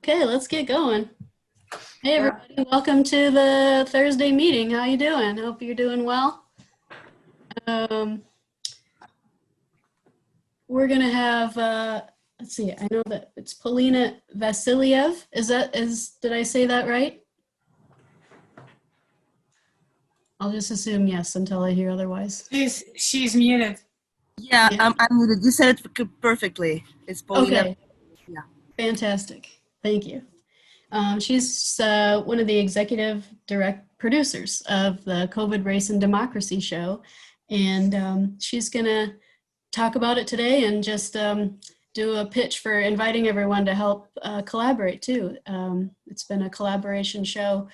Okay, let's get going. Hey everybody, welcome to the Thursday meeting. How you doing? Hope you're doing well. We're gonna have, let's see, I know that it's Polina Vasiliev. Did I say that right? I'll just assume yes until I hear otherwise. She's muted. Yeah, Yeah. I'm muted. You said it perfectly. It's Polina. Okay. Yeah. Fantastic. Thank you. She's one of the executive direct producers of the COVID Race and Democracy show. And she's going to talk about it today and just do a pitch for inviting everyone to help collaborate too. It's been a collaboration show.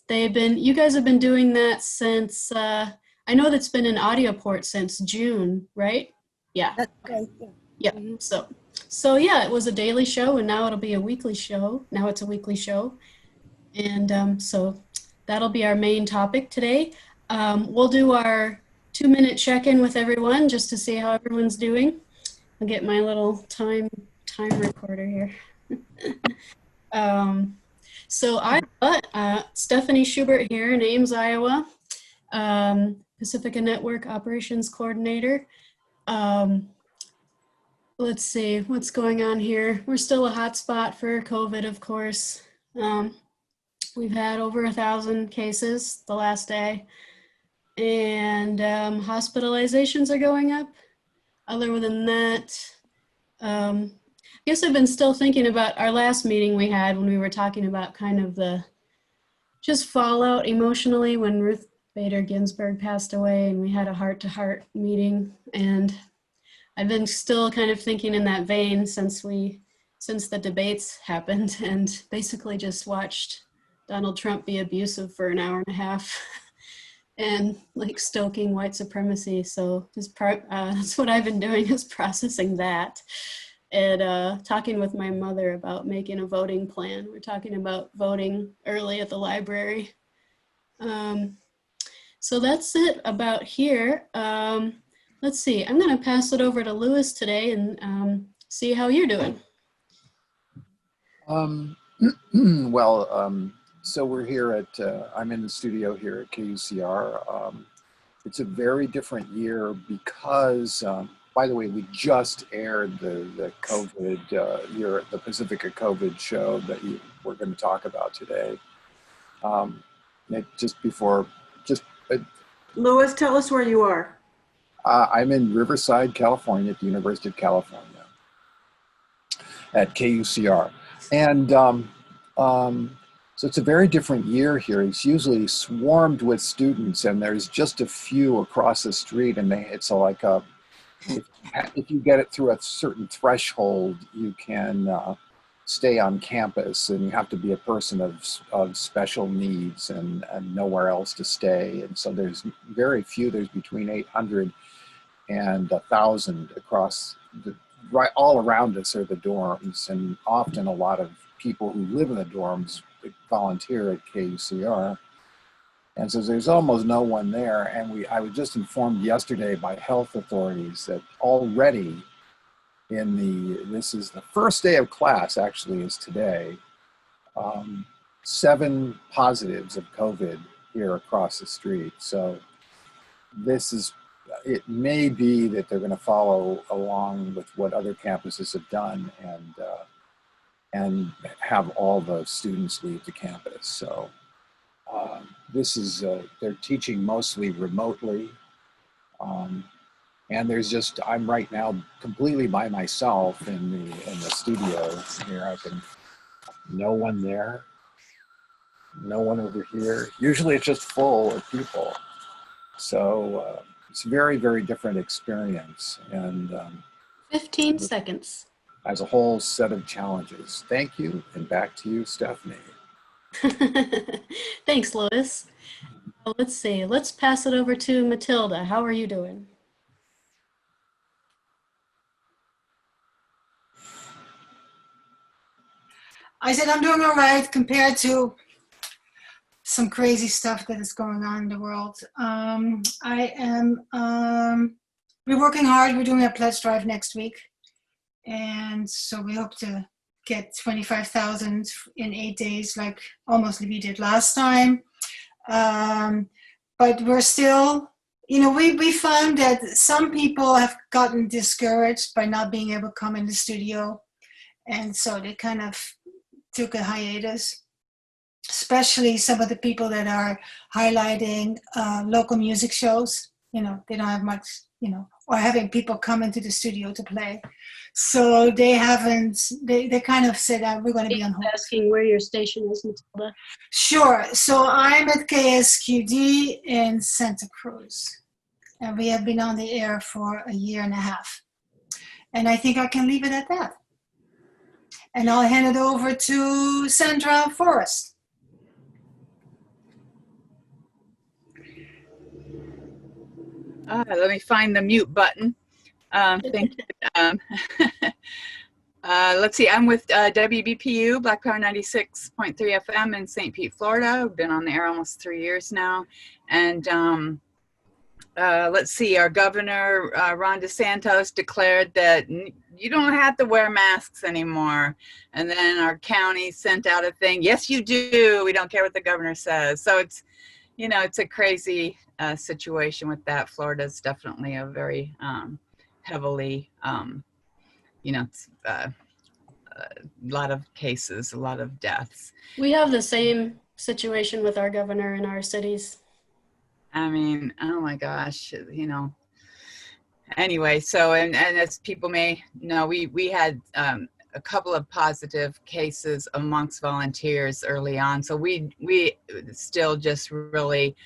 You guys have been doing that since, I know that's been an audio port since June, right? Yeah. That's right. Yeah. Mm-hmm. So yeah, it was a daily show and now it'll be a weekly show. Now it's a weekly show. And so that'll be our main topic today. We'll do our 2-minute check-in with everyone just to see how everyone's doing. I'll get my little time recorder here. So Stephanie Schubert here in Ames, Iowa, Pacifica Network Operations Coordinator. Let's see what's going on here. We're still a hot spot for COVID, of course. We've had over 1,000 cases the last day, and hospitalizations are going up. Other than that, I guess I've been still thinking about our last meeting we had when we were talking about kind of the just fallout emotionally when Ruth Bader Ginsburg passed away, and we had a heart-to-heart meeting. And I've been still kind of thinking in that vein since the debates happened, and basically just watched Donald Trump be abusive for an hour and a half and like stoking white supremacy. So that's what I've been doing, is processing that and talking with my mother about making a voting plan. We're talking about voting early at the library. So that's it about here. Let's see, I'm gonna pass it over to Louis today and see how you're doing. So we're here at, I'm in the studio here at KUCR. It's a very different year because, by the way, we just aired the COVID the Pacifica COVID show that we're going to talk about today. Louis, tell us where you are. I'm in Riverside, California, at the University of California, at KUCR. And so it's a very different year here. It's usually swarmed with students, and there's just a few across the street, and it's like if you get it through a certain threshold, you can stay on campus, and you have to be a person of special needs and nowhere else to stay. And so there's very few. There's between 800 and 1,000 across right all around us are the dorms, and often a lot of people who live in the dorms volunteer at KUCR. And so there's almost no one there. And I was just informed yesterday by health authorities that already this is the first day of class, actually, is today, 7 positives of COVID here across the street. So it may be that they're going to follow along with what other campuses have done and have all the students leave the campus. So they're teaching mostly remotely. And I'm right now completely by myself in the studio here. No one there, no one over here. Usually it's just full of people. So it's a very, very different experience. And 15 seconds. As a whole set of challenges. Thank you, and back to you, Stephanie. Thanks, Louis. Well, let's see, let's pass it over to Matilda. How are you doing? I said I'm doing all right compared to some crazy stuff that is going on in the world. We're working hard. We're doing a pledge drive next week. And so we hope to get 25,000 in 8 days, like almost we did last time. But we're still, we found that some people have gotten discouraged by not being able to come in the studio. And so they kind of took a hiatus, especially some of the people that are highlighting local music shows. They don't have much, or having people come into the studio to play. So they kind of said that we're going to be on hold. Asking where your station is, Matilda. Sure. So I'm at KSQD in Santa Cruz. And we have been on the air for a year and a half. And I think I can leave it at that. And I'll hand it over to Sandra Forrest. Let me find the mute button. Thank you. Let's see, I'm with WBPU, Black Power 96.3 FM in St. Pete, Florida. I've been on the air almost 3 years now. And let's see, our governor, Ron DeSantis, declared that you don't have to wear masks anymore. And then our county sent out a thing, yes, you do. We don't care what the governor says. So it's, it's a crazy situation with that. Florida is definitely a very heavily, a lot of cases, a lot of deaths. We have the same situation with our governor in our cities. I mean, oh my gosh, Anyway, so, and as people may know, we had a couple of positive cases amongst volunteers early on. So we still just really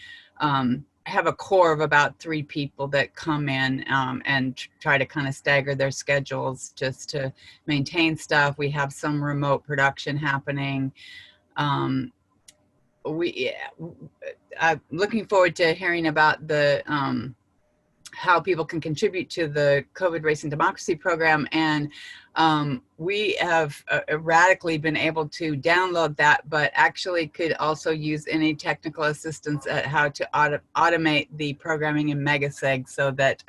have a core of about 3 people that come in and try to kind of stagger their schedules just to maintain stuff. We have some remote production happening. I'm looking forward to hearing about the how people can contribute to the COVID Racing Democracy program. And we have radically been able to download that, but actually could also use any technical assistance at how to automate the programming in Megaseg so that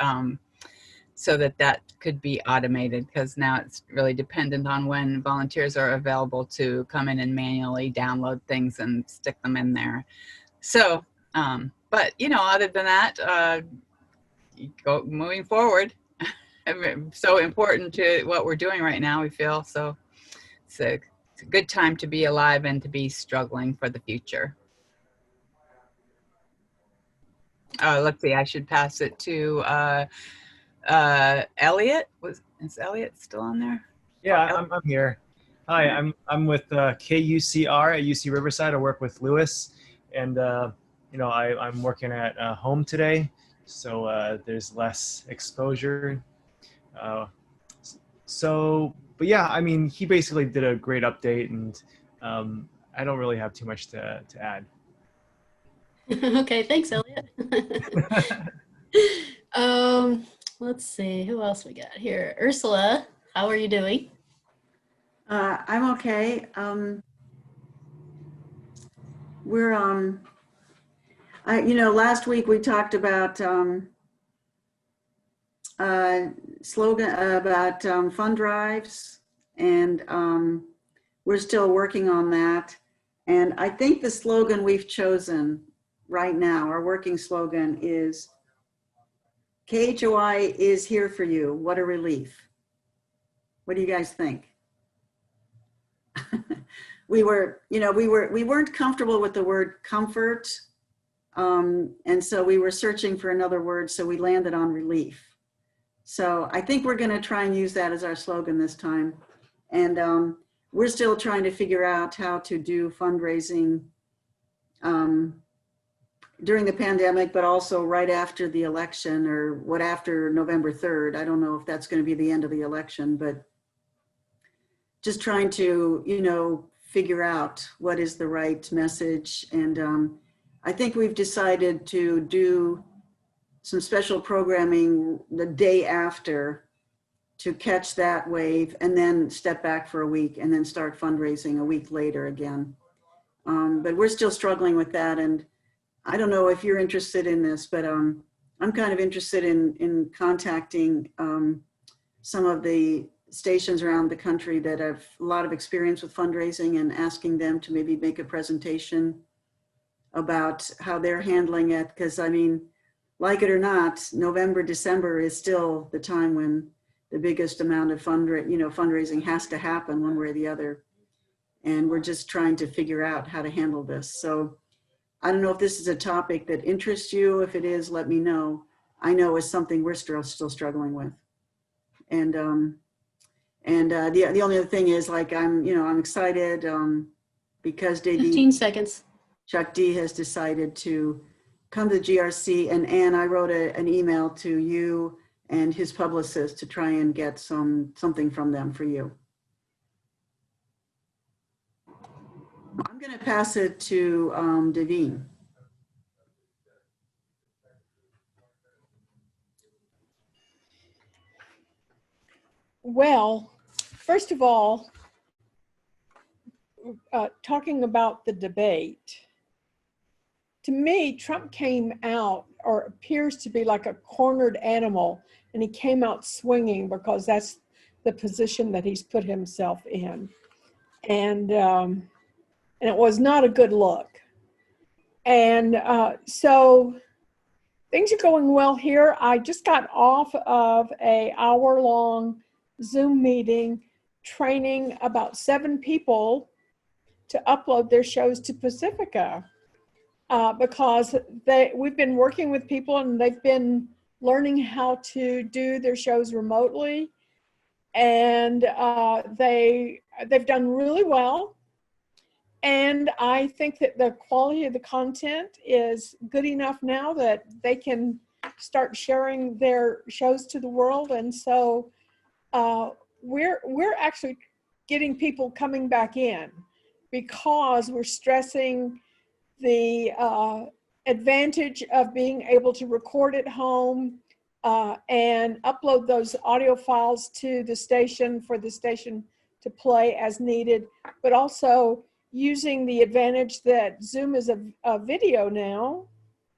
that could be automated, because now it's really dependent on when volunteers are available to come in and manually download things and stick them in there. So, but other than that, moving forward, so important to what we're doing right now, we feel. So it's a good time to be alive and to be struggling for the future. Let's see, I should pass it to Elliot. Is Elliot still on there? Yeah, I'm here. Hi, I'm with KUCR at UC Riverside. I work with Lewis, and I'm working at home today, so there's less exposure. But yeah, I mean, he basically did a great update, and I don't really have too much to add. Okay, thanks, Elliot. Let's see, who else we got here? Ursula, how are you doing? I'm okay. We're last week we talked about slogan about fund drives, and we're still working on that. And I think the slogan we've chosen right now, our working slogan, is KHOI is here for you. What a relief. What do you guys think? we weren't comfortable with the word comfort. And so we were searching for another word, so we landed on relief. So I think we're gonna try and use that as our slogan this time. And we're still trying to figure out how to do fundraising during the pandemic, but also right after the election, or what after November 3rd. I don't know if that's gonna be the end of the election, but just trying to, figure out what is the right message. And I think we've decided to do some special programming the day after to catch that wave, and then step back for a week and then start fundraising a week later again. But we're still struggling with that. And I don't know if you're interested in this, but I'm kind of interested in contacting some of the stations around the country that have a lot of experience with fundraising and asking them to maybe make a presentation about how they're handling it. Because I mean, like it or not, November, December is still the time when the biggest amount of fundraising has to happen one way or the other. And we're just trying to figure out how to handle this. So I don't know if this is a topic that interests you. If it is, let me know. I know it's something we're still struggling with. And the only other thing is, like, I'm excited because 15 seconds. Chuck D has decided to come to the GRC, and Ann, I wrote an email to you and his publicist to try and get something from them for you. I'm going to pass it to Devine. Well, first of all, talking about the debate, to me, Trump came out, or appears to be, like a cornered animal, and he came out swinging because that's the position that he's put himself in. And it was not a good look. And so things are going well here. I just got off of an hour-long Zoom meeting training about 7 people to upload their shows to Pacifica because we've been working with people and they've been learning how to do their shows remotely, and they've done really well. And I think that the quality of the content is good enough now that they can start sharing their shows to the world. And so we're actually getting people coming back in because we're stressing the advantage of being able to record at home and upload those audio files to the station for the station to play as needed, but also using the advantage that Zoom is a video now,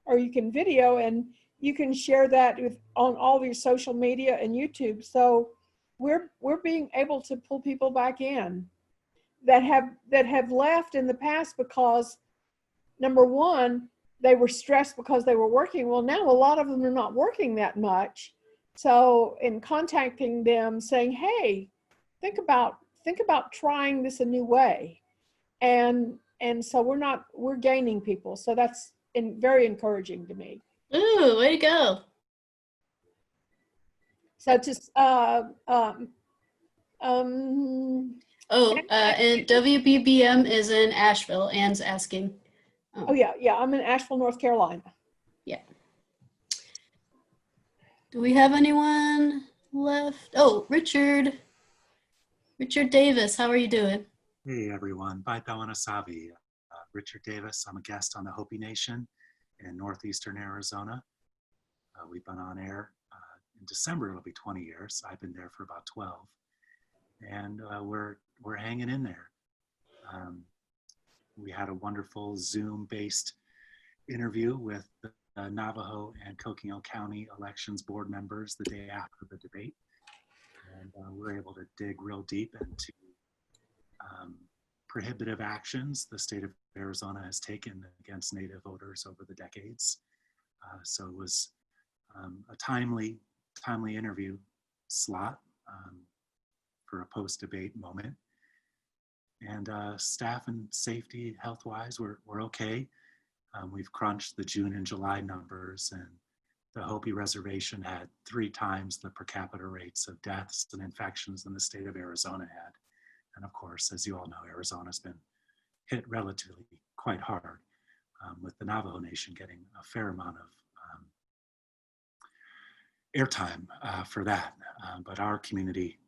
or you can video and you can share that on all your social media and YouTube. So we're being able to pull people back in that have left in the past because, number one, they were stressed because they were working. Well, now a lot of them are not working that much. So in contacting them saying, hey, think about trying this a new way. And so we're gaining people. So that's very encouraging to me. Ooh, way to go. So just, and WBBM is in Asheville. Ann's asking. Oh yeah, I'm in Asheville, North Carolina. Yeah. Do we have anyone left? Oh, Richard Davis, how are you doing? Hey everyone, Bye Pawanasavi. Richard Davis, I'm a guest on the Hopi Nation in northeastern Arizona. We've been on air in December, it'll be 20 years. I've been there for about 12. And we're hanging in there. We had a wonderful Zoom-based interview with the Navajo and Coconino County Elections Board members the day after the debate. And we're able to dig real deep into prohibitive actions the state of Arizona has taken against Native voters over the decades. So it was a timely interview slot for a post-debate moment. And staff and safety health-wise, we're okay. We've crunched the June and July numbers, and the Hopi Reservation had 3 times the per capita rates of deaths and infections than the state of Arizona had. And of course, as you all know, Arizona's been hit relatively quite hard, with the Navajo Nation getting a fair amount of airtime for that. But our community,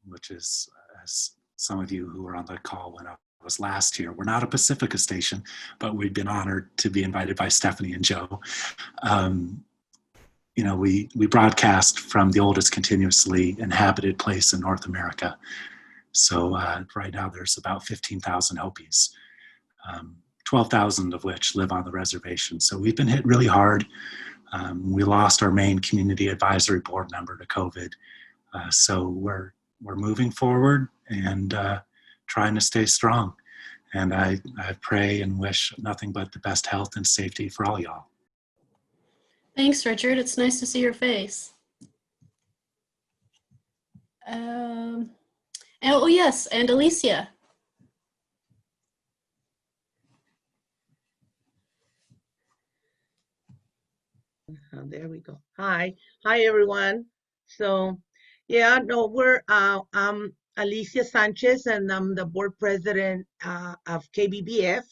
which is, as some of you who were on the call when I was last here, we're not a Pacifica station, but we've been honored to be invited by Stephanie and Joe. You know, we broadcast from the oldest continuously inhabited place in North America. So right now there's about 15,000 Hopis, 12,000 of which live on the reservation. So we've been hit really hard. We lost our main community advisory board member to COVID. So we're moving forward and trying to stay strong. And I pray and wish nothing but the best health and safety for all y'all. Thanks, Richard. It's nice to see your face. Oh, yes, and Alicia. There we go. Hi everyone. So, yeah, no, I'm Alicia Sanchez, and I'm the board president of KBBF,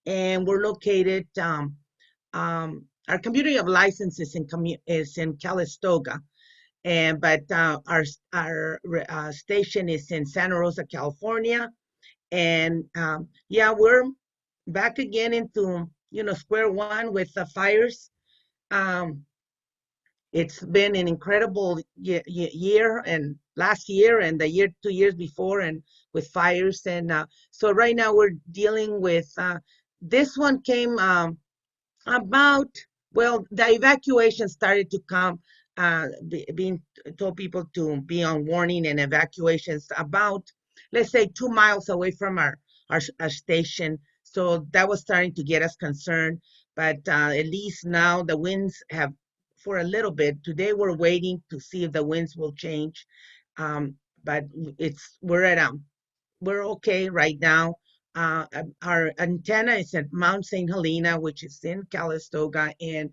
and we're located. Our community of licenses is in Calistoga, but our station is in Santa Rosa, California, and yeah, we're back again into square one with the fires. Um, it's been an incredible year, and last year and the year 2 years before, and with fires, and so right now we're dealing with this one came about, well, the evacuation started to come, being told people to be on warning and evacuations about, let's say, 2 miles away from our station. So that was starting to get us concerned. But at least now the winds have, for a little bit, today we're waiting to see if the winds will change. But we're okay right now. Our antenna is at Mount St. Helena, which is in Calistoga, and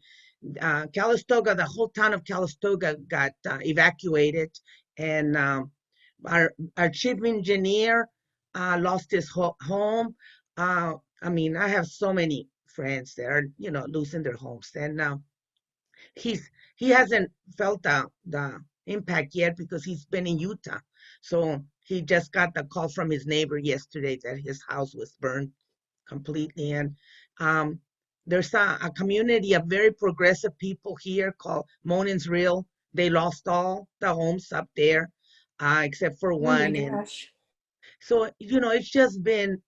Calistoga, the whole town of Calistoga got evacuated, and our chief engineer lost his home. I mean, I have so many friends that are, losing their homes, and he hasn't felt the impact yet because he's been in Utah. So he just got the call from his neighbor yesterday that his house was burned completely. And there's a community of very progressive people here called Monin's Real. They lost all the homes up there, except for one. Oh my gosh. So, it's just been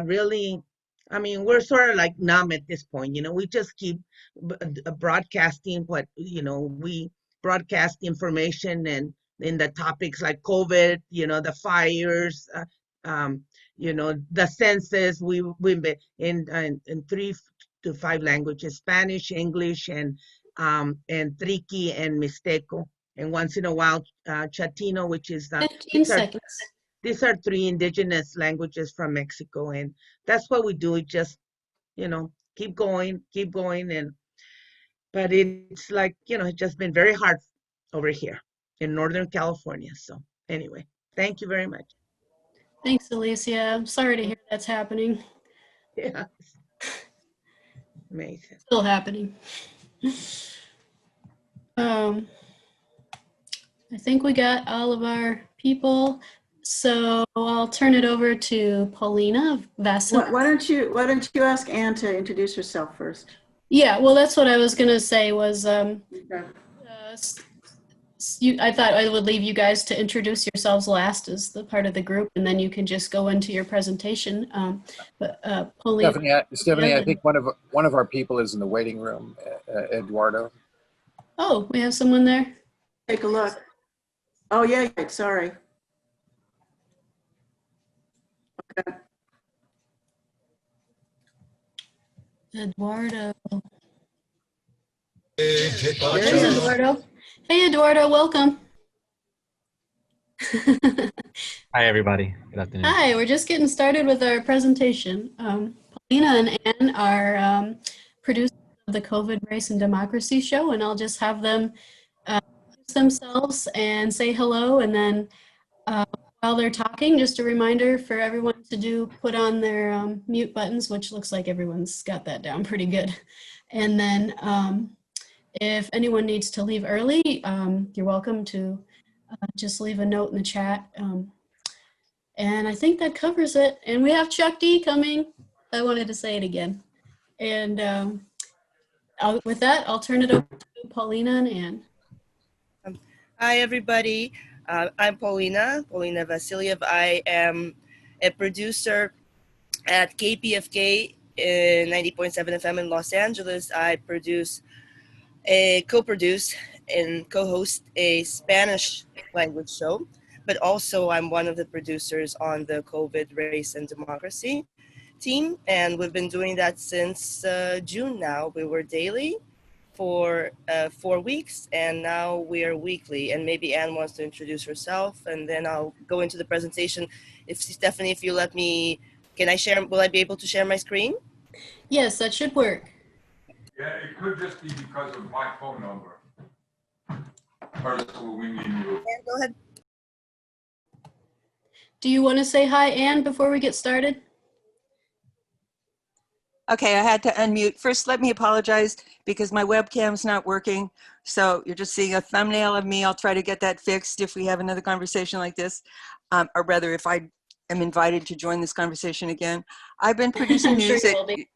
really, I mean, we're sort of like numb at this point. We just keep broadcasting what, we broadcast information and in the topics like COVID, the fires, the census. We've been in 3 to 5 languages: Spanish, English, and Triqui and Mixteco. And once in a while, Chatino, which is 15 seconds. these are 3 indigenous languages from Mexico, and that's what we do. We just, keep going, but it's like, it's just been very hard over here in Northern California. So anyway, thank you very much. Thanks, Alicia. I'm sorry to hear that's happening. Yeah, amazing. Still happening. I think we got all of our people. So I'll turn it over to Polina Vasiliev. Why don't you ask Anne to introduce herself first? Yeah, well, that's what I was gonna say was, Okay. I thought I would leave you guys to introduce yourselves last as the part of the group, and then you can just go into your presentation. But Polina. Stephanie, I think one of our people is in the waiting room, Eduardo. Oh, we have someone there? Take a look. Oh, yeah, sorry. Okay. Eduardo. There's Eduardo. Hey, Eduardo, welcome. Hi, everybody. Good afternoon. Hi, we're just getting started with our presentation. Polina and Anne are producers of the COVID Race and Democracy show, and I'll just have them introduce themselves and say hello, and then while they're talking, just a reminder for everyone to put on their mute buttons, which looks like everyone's got that down pretty good. And then if anyone needs to leave early, you're welcome to just leave a note in the chat. And I think that covers it. And we have Chuck D coming. I wanted to say it again. And with that, I'll turn it over to Polina and Anne. Hi, everybody. I'm Polina Vasiliev. I am a producer at KPFK in 90.7 FM in Los Angeles. I co-produce and co-host a Spanish language show, but also I'm one of the producers on the COVID Race and Democracy team, and we've been doing that since June now. We were daily for 4 weeks, and now we are weekly. And maybe Anne wants to introduce herself, and then I'll go into the presentation. If Stephanie, if you let me, can I share? Will I be able to share my screen? Yes, that should work. Yeah, it could just be because of my phone number. First, we need you. Anne, go ahead. Do you want to say hi, Anne, before we get started? Okay, I had to unmute. First, let me apologize because my webcam's not working. So you're just seeing a thumbnail of me. I'll try to get that fixed if we have another conversation like this, or rather if I am invited to join this conversation again. I've been producing I'm sure news you at, will be.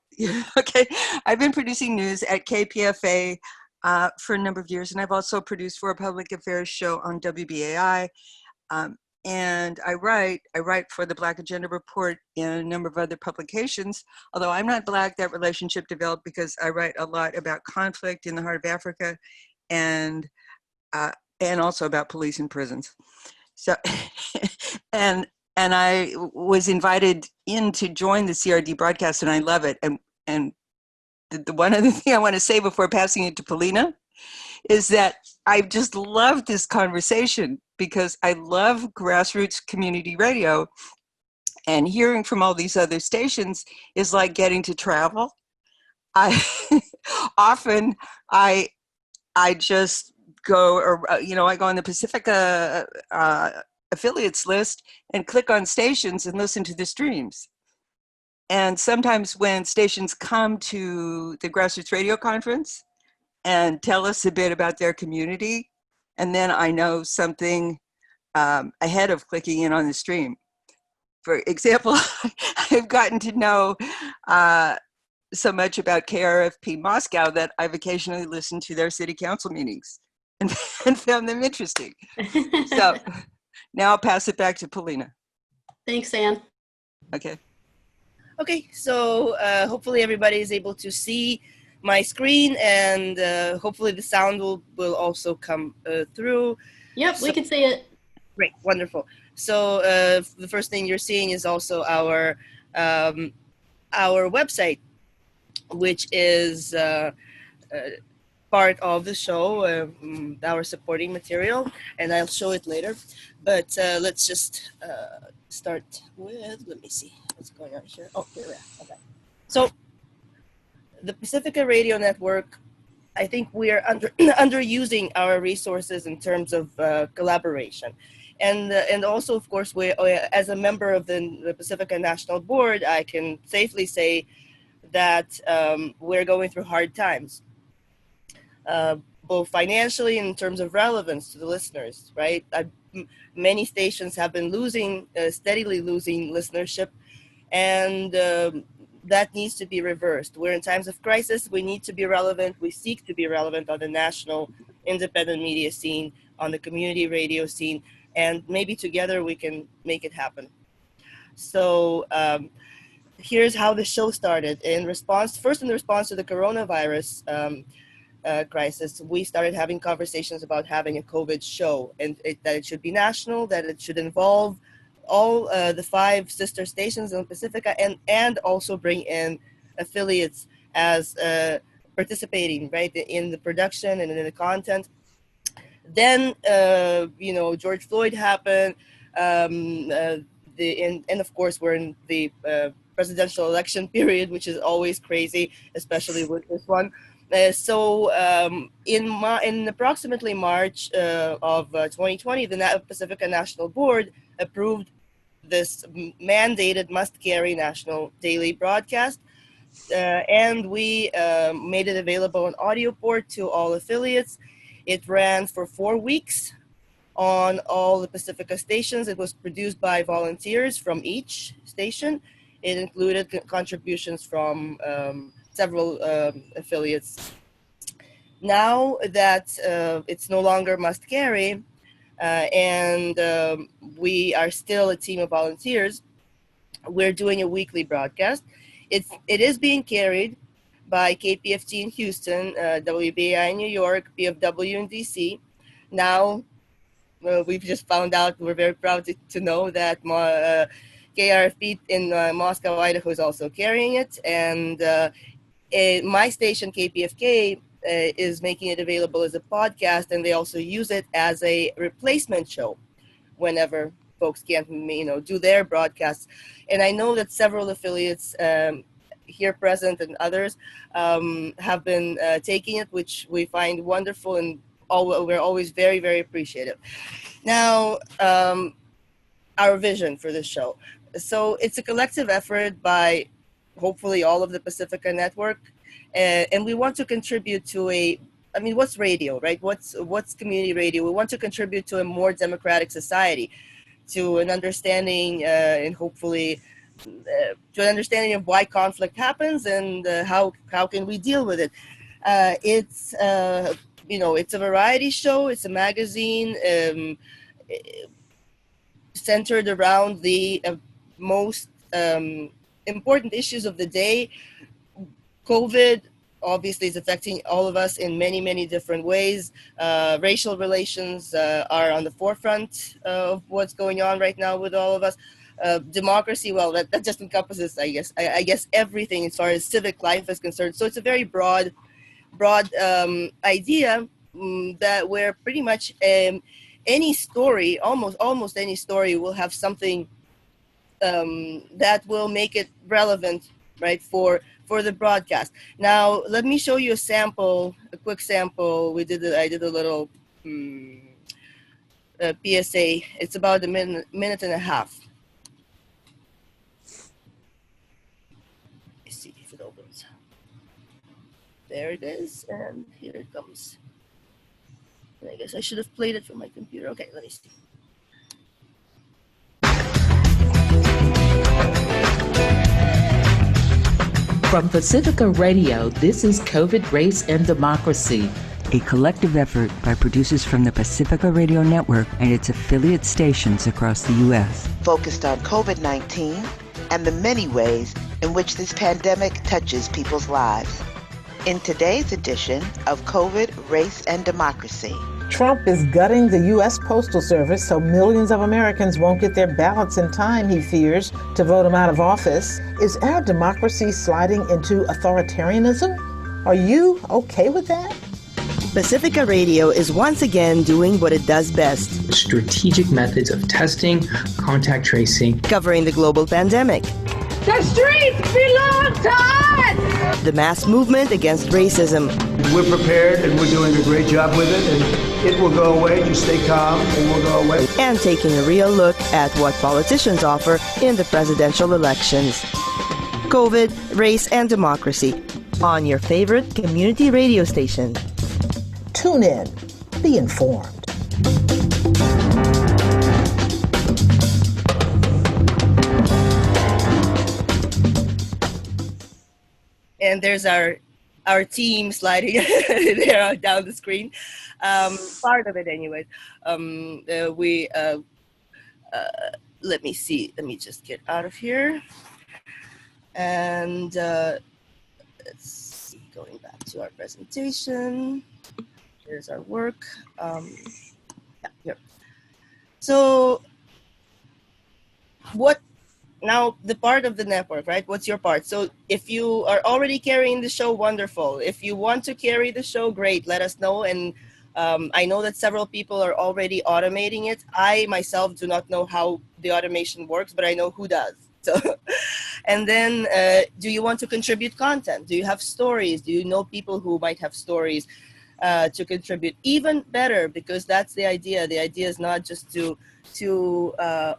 okay, I've been producing news at KPFA for a number of years, and I've also produced for a public affairs show on WBAI. And I write for the Black Agenda Report and a number of other publications. Although I'm not Black, that relationship developed because I write a lot about conflict in the heart of Africa, and also about police and prisons. So, and I was invited in to join the CRD broadcast, and I love it. And the one other thing I want to say before passing it to Polina is that I just love this conversation because I love grassroots community radio, and hearing from all these other stations is like getting to travel. I often I just go, or I go on the Pacifica affiliates list and click on stations and listen to the streams. And sometimes when stations come to the Grassroots Radio Conference and tell us a bit about their community, and then I know something ahead of clicking in on the stream. For example, I've gotten to know so much about KRFP Moscow that I've occasionally listened to their city council meetings and found them interesting. So now I'll pass it back to Polina. Thanks, Anne. Okay. Okay, so hopefully everybody is able to see my screen, and hopefully the sound will also come through. Yep, So, we can see it. great, wonderful. So the first thing you're seeing is also our website, which is part of the show, our supporting material, and I'll show it later. But let's just start with, let me see what's going on here. Oh, here we are. Okay. So the Pacifica Radio Network, I think we are underusing our resources in terms of collaboration. And also, of course, we, as a member of the Pacifica National Board, I can safely say that we're going through hard times, both financially and in terms of relevance to the listeners, right? Many stations have been steadily losing listenership, and that needs to be reversed. We're in times of crisis. We need to be relevant. We seek to be relevant on the national independent media scene, on the community radio scene, and maybe together we can make it happen. So here's how the show started. First in response to the coronavirus crisis, we started having conversations about having a COVID show, and that it should be national, that it should involve all the 5 sister stations in Pacifica, and also bring in affiliates as participating, right, in the production and in the content. Then, George Floyd happened, and of course we're in the presidential election period, which is always crazy, especially with this one. So in approximately March of 2020, the Pacifica National Board approved this mandated must-carry national daily broadcast, and we made it available on audio port to all affiliates. It ran for 4 weeks on all the Pacifica stations. It was produced by volunteers from each station. It included contributions from several affiliates. Now that it's no longer must carry, and we are still a team of volunteers, we're doing a weekly broadcast. It is being carried by KPFT in Houston, WBAI in New York, PFW in DC. Now, we've just found out, we're very proud to know that KRFP in Moscow, Idaho is also carrying it. And my station, KPFK, is making it available as a podcast, and they also use it as a replacement show whenever folks can't, do their broadcasts. And I know that several affiliates here present and others have been taking it, which we find wonderful, and we're always very, very appreciative. Now, our vision for this show. So it's a collective effort by hopefully all of the Pacifica Network, and we want to contribute to what's radio, right? What's community radio? We want to contribute to a more democratic society, to an understanding and hopefully to an understanding of why conflict happens and how can we deal with it. It's it's a variety show. It's a magazine centered around the most important issues of the day. COVID obviously is affecting all of us in many, many different ways. Racial relations are on the forefront of what's going on right now with all of us. Democracy, well, that just encompasses, I guess everything as far as civic life is concerned. So it's a very broad idea that where pretty much any story, almost any story, will have something that will make it relevant, right, for the broadcast. Now, let me show you a quick sample. I did a little PSA. It's about a minute and a half. Let's see if it opens. There it is, and here it comes. I guess I should have played it from my computer. Okay, let me see. From Pacifica Radio, this is COVID, Race, and Democracy, a collective effort by producers from the Pacifica Radio Network and its affiliate stations across the U.S. Focused on COVID-19 and the many ways in which this pandemic touches people's lives. In today's edition of COVID, Race, and Democracy. Trump is gutting the U.S. Postal Service so millions of Americans won't get their ballots in time, he fears, to vote him out of office. Is our democracy sliding into authoritarianism? Are you okay with that? Pacifica Radio is once again doing what it does best. Strategic methods of testing, contact tracing. Covering the global pandemic. The streets belong to us! The mass movement against racism. We're prepared and we're doing a great job with it, and it will go away. Just stay calm and we'll go away. And taking a real look at what politicians offer in the presidential elections. COVID, Race, and Democracy on your favorite community radio station. Tune in. Be informed. And there's our team sliding there down the screen. Part of it anyways. Let me see. Let me just get out of here. And let's see, going back to our presentation. Here's our work. Here. So now the part of the network, right? What's your part? So if you are already carrying the show, wonderful. If you want to carry the show, great, let us know. And I know that several people are already automating it. I myself do not know how the automation works, but I know who does. So, and then do you want to contribute content? Do you have stories? Do you know people who might have stories to contribute? Even better, because that's the idea. The idea is not just to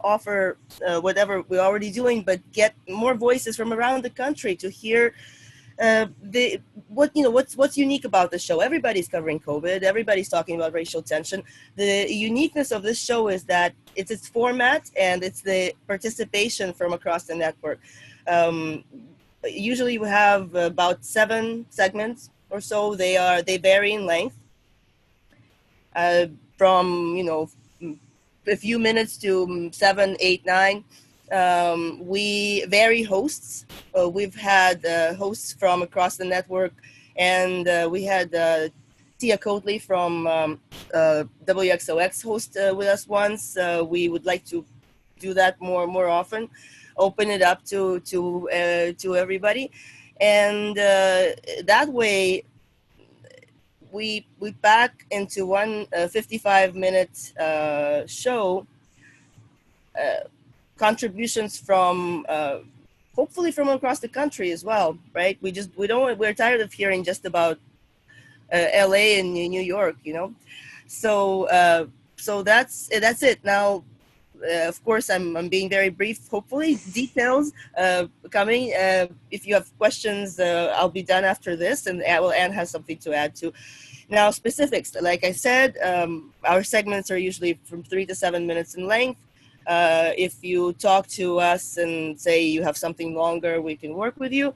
offer whatever we're already doing, but get more voices from around the country to hear what's unique about the show. Everybody's covering COVID. Everybody's talking about racial tension. The uniqueness of this show is that it's its format and it's the participation from across the network. Usually we have about 7 segments or so. They vary in length, from a few minutes to 7, 8, 9. We vary hosts. We've had hosts from across the network, and we had Tia Coatley from WXOX host with us once. We would like to do that more often, open it up to everybody, and that way we pack into one 55-minute show contributions from hopefully from across the country as well, right? We're tired of hearing just about LA and New York, you know. So that's it. Now, of course, I'm being very brief. Hopefully, details coming. If you have questions, I'll be done after this, and Anne has something to add too. Now, specifics. Like I said, our segments are usually from 3 to 7 minutes in length. If you talk to us and say you have something longer, we can work with you.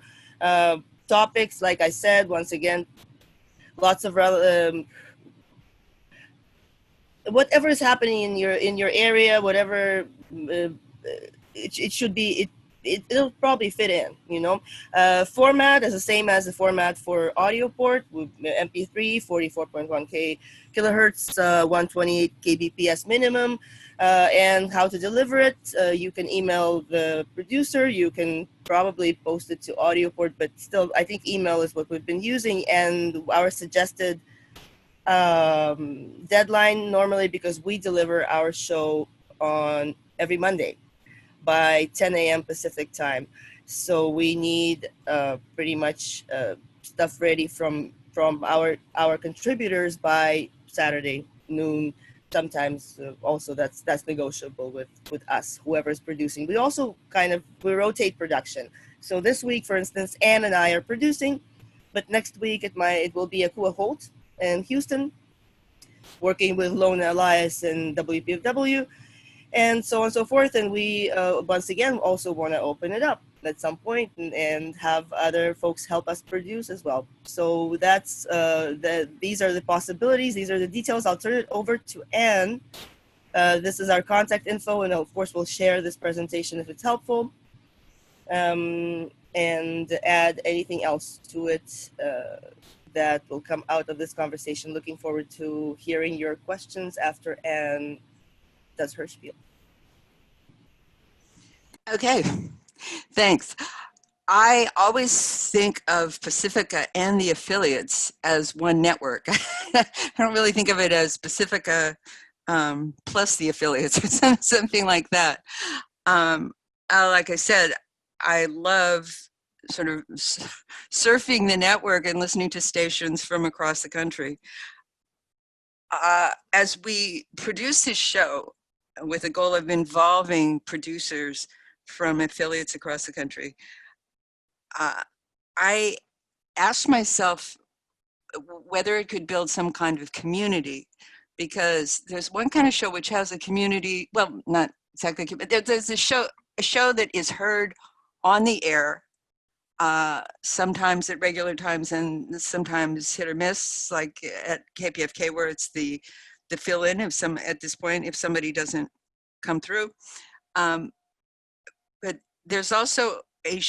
Topics, like I said, once again, lots of whatever is happening in your area, whatever it should be, it'll probably fit in, you know. Format is the same as the format for audio port with MP3, 44.1 kilohertz, 128 kbps minimum, and how to deliver it. You can email the producer. You can probably post it to audio port, but still, I think email is what we've been using, and our suggested deadline normally, because we deliver our show on every Monday by 10 a.m. Pacific time. So we need pretty much stuff ready from our contributors by Saturday noon. Sometimes also that's negotiable with us, whoever's producing. We also we rotate production. So this week, for instance, Anne and I are producing, but next week it will be Akua Holt in Houston, working with Lona Elias and WPFW, and so on and so forth. And we, once again, also want to open it up at some point and have other folks help us produce as well. So that's these are the possibilities. These are the details. I'll turn it over to Anne. This is our contact info, and of course, we'll share this presentation if it's helpful, and add anything else to it that will come out of this conversation. Looking forward to hearing your questions after Anne does her spiel. Okay, thanks. I always think of Pacifica and the affiliates as one network. I don't really think of it as Pacifica plus the affiliates or something like that. Like I said, I love sort of surfing the network and listening to stations from across the country. As we produce this show with the goal of involving producers from affiliates across the country, I asked myself whether it could build some kind of community, because there's one kind of show which has a community, well, not exactly, but there's a show that is heard on the air, sometimes at regular times and sometimes hit or miss, like at KPFK, where it's the fill-in at this point if somebody doesn't come through. But there's also a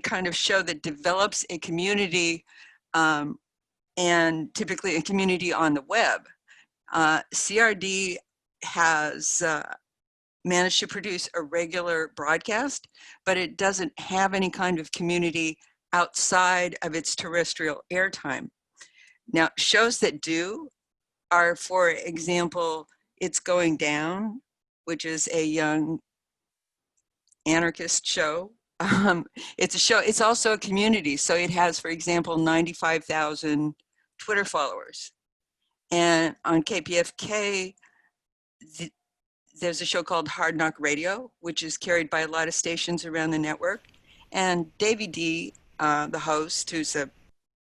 kind of show that develops a community, and typically a community on the web. CRD has managed to produce a regular broadcast, but it doesn't have any kind of community outside of its terrestrial airtime. Now, shows that do are, for example, It's Going Down, which is a young anarchist show. It's a show, it's also a community. So it has, for example, 95,000 Twitter followers. And on KPFK, there's a show called Hard Knock Radio, which is carried by a lot of stations around the network. And Davey D, the host, who's a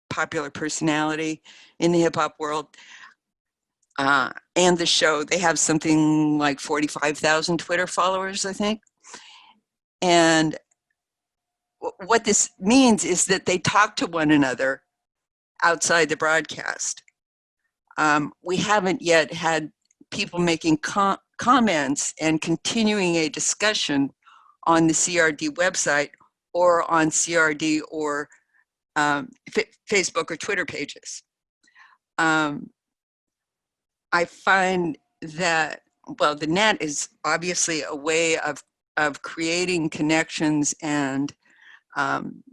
popular personality in the hip hop world, and the show, they have something like 45,000 Twitter followers, I think. And what this means is that they talk to one another outside the broadcast. We haven't yet had people making comments and continuing a discussion on the CRD website or on CRD or Facebook or Twitter pages. I find that, well, the net is obviously a way of creating connections and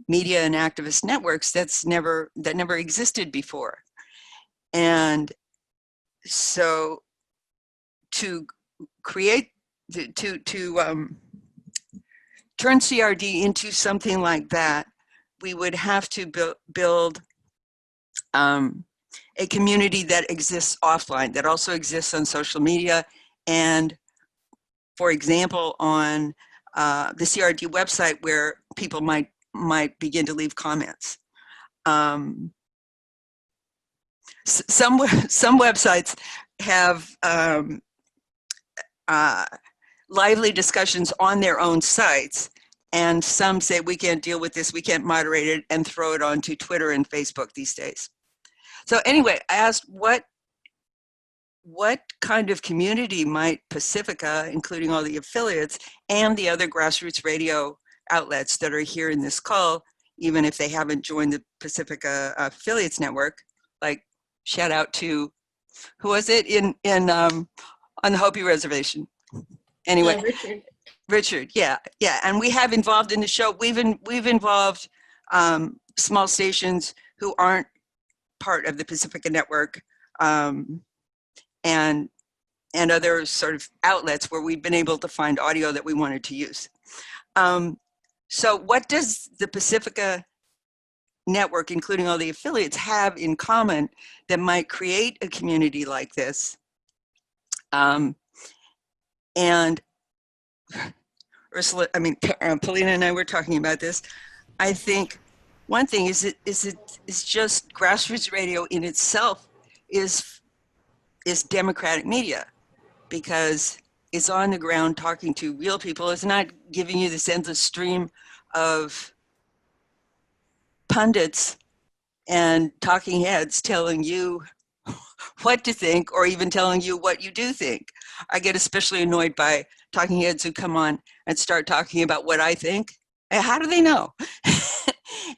media and activist networks that never existed before. And so to create, to turn CRD into something like that, we would have to build a community that exists offline, that also exists on social media, and, for example, on the CRD website, where people might begin to leave comments. Some websites have lively discussions on their own sites, and some say we can't deal with this, we can't moderate it, and throw it onto Twitter and Facebook these days. So anyway, I asked what kind of community might Pacifica, including all the affiliates and the other grassroots radio outlets that are here in this call, even if they haven't joined the Pacifica Affiliates Network, like shout out to, who was it on the Hopi Reservation? Anyway, Richard, yeah. And we have involved in the show, we've involved small stations who aren't part of the Pacifica Network, and other sort of outlets where we've been able to find audio that we wanted to use. So what does the Pacifica Network, including all the affiliates, have in common that might create a community like this? And Ursula, Polina and I were talking about this. I think one thing is just grassroots radio in itself is democratic media, because it's on the ground talking to real people. It's not giving you this endless stream of pundits and talking heads telling you what to think, or even telling you what you do think. I get especially annoyed by talking heads who come on and start talking about what I think. How do they know?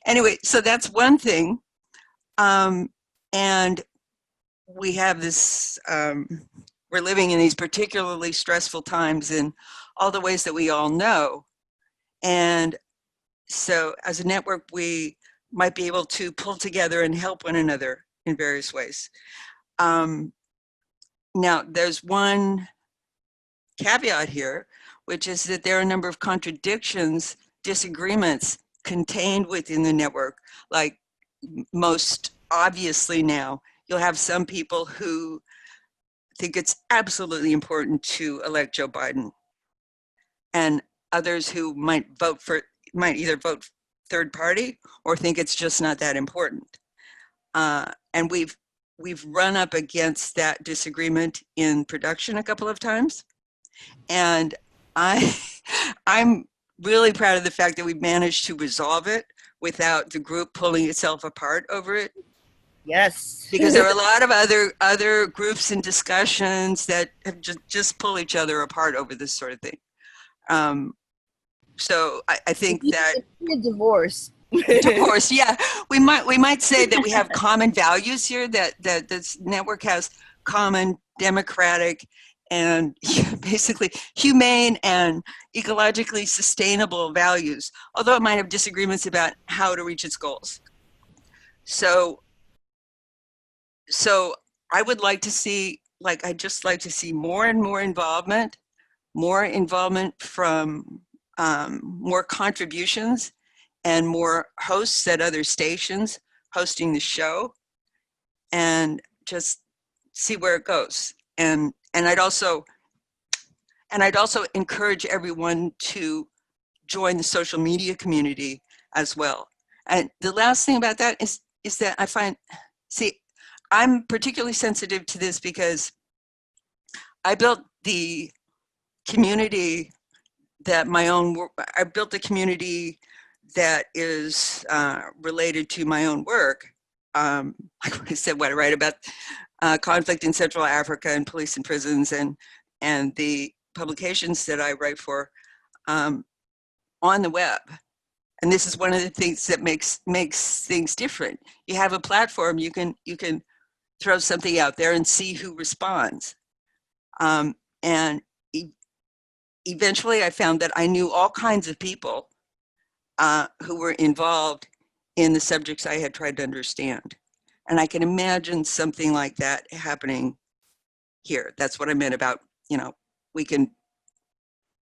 Anyway, so that's one thing. And we have this, we're living in these particularly stressful times in all the ways that we all know. And so as a network, we might be able to pull together and help one another in various ways. Now, there's one caveat here, which is that there are a number of contradictions, disagreements contained within the network. Like most obviously now, you'll have some people who think it's absolutely important to elect Joe Biden, and others who might either vote third party or think it's just not that important. And we've run up against that disagreement in production a couple of times. And I'm really proud of the fact that we've managed to resolve it without the group pulling itself apart over it. Yes. Because there are a lot of other groups and discussions that have just pull each other apart over this sort of thing. So I think that a divorce. Divorce, yeah. We might say that we have common values here, that this network has common democratic and basically humane and ecologically sustainable values, although it might have disagreements about how to reach its goals. So I would like to see, I'd just like to see more and more involvement from more contributions and more hosts at other stations hosting the show, and just see where it goes. And I'd also encourage everyone to join the social media community as well. And the last thing about that is that I find, I'm particularly sensitive to this because I built the community that I built a community that is related to my own work. Like I said, what I write about conflict in Central Africa and police and prisons, and the publications that I write for. on the web. And this is one of the things that makes things different. You have a platform, you can throw something out there and see who responds. And eventually I found that I knew all kinds of people who were involved in the subjects I had tried to understand. And I can imagine something like that happening here. That's what I meant about,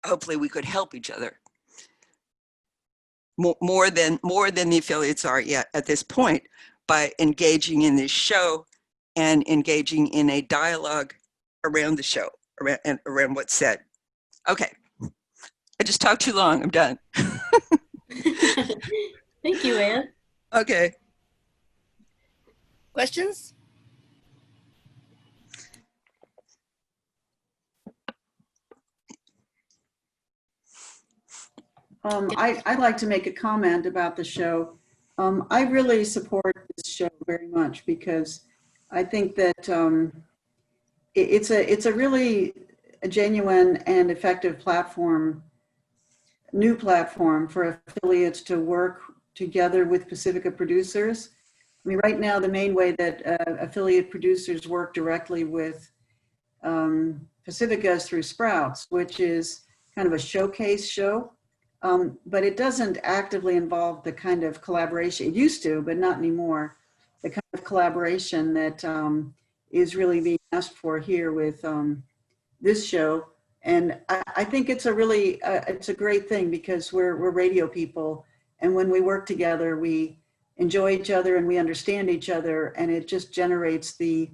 hopefully we could help each other. More than the affiliates are yet at this point, by engaging in this show and engaging in a dialogue around the show, around what's said. Okay, I just talked too long, I'm done. Thank you, Anne. Okay. Questions? I'd like to make a comment about the show. I really support this show very much because I think that it's a really genuine and effective platform, new platform for affiliates to work together with Pacifica producers. I mean, right now, the main way that affiliate producers work directly with Pacifica is through Sprouts, which is kind of a showcase show. But it doesn't actively involve the kind of collaboration, it used to, but not anymore, the kind of collaboration that is really being asked for here with this show. And I think it's it's a great thing because we're radio people. And when we work together, we enjoy each other and we understand each other. And it just generates it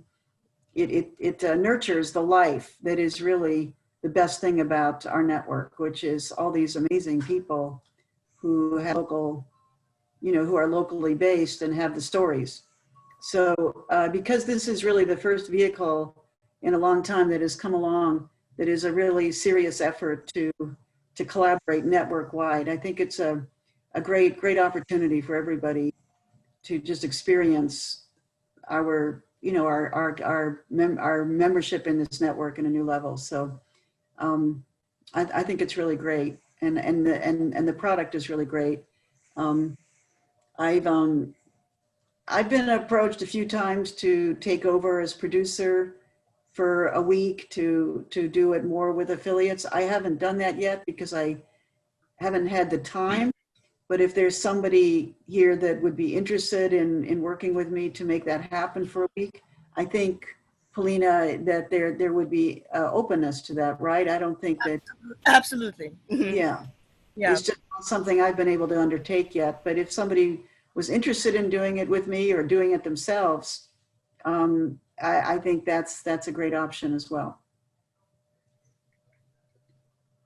nurtures the life that is really the best thing about our network, which is all these amazing people who have who are locally based and have the stories. So because this is really the first vehicle in a long time that has come along, that is a really serious effort to collaborate network wide. I think it's a great opportunity for everybody to just experience our membership in this network in a new level. So I think it's really great, and the product is really great. I've been approached a few times to take over as producer for a week to do it more with affiliates. I haven't done that yet because I haven't had the time. But if there's somebody here that would be interested in working with me to make that happen for a week, I think, Polina, that there would be openness to that, right? I don't think that. Absolutely. Mm-hmm. Yeah. Yeah. It's just not something I've been able to undertake yet. But if somebody was interested in doing it with me or doing it themselves, I think that's a great option as well.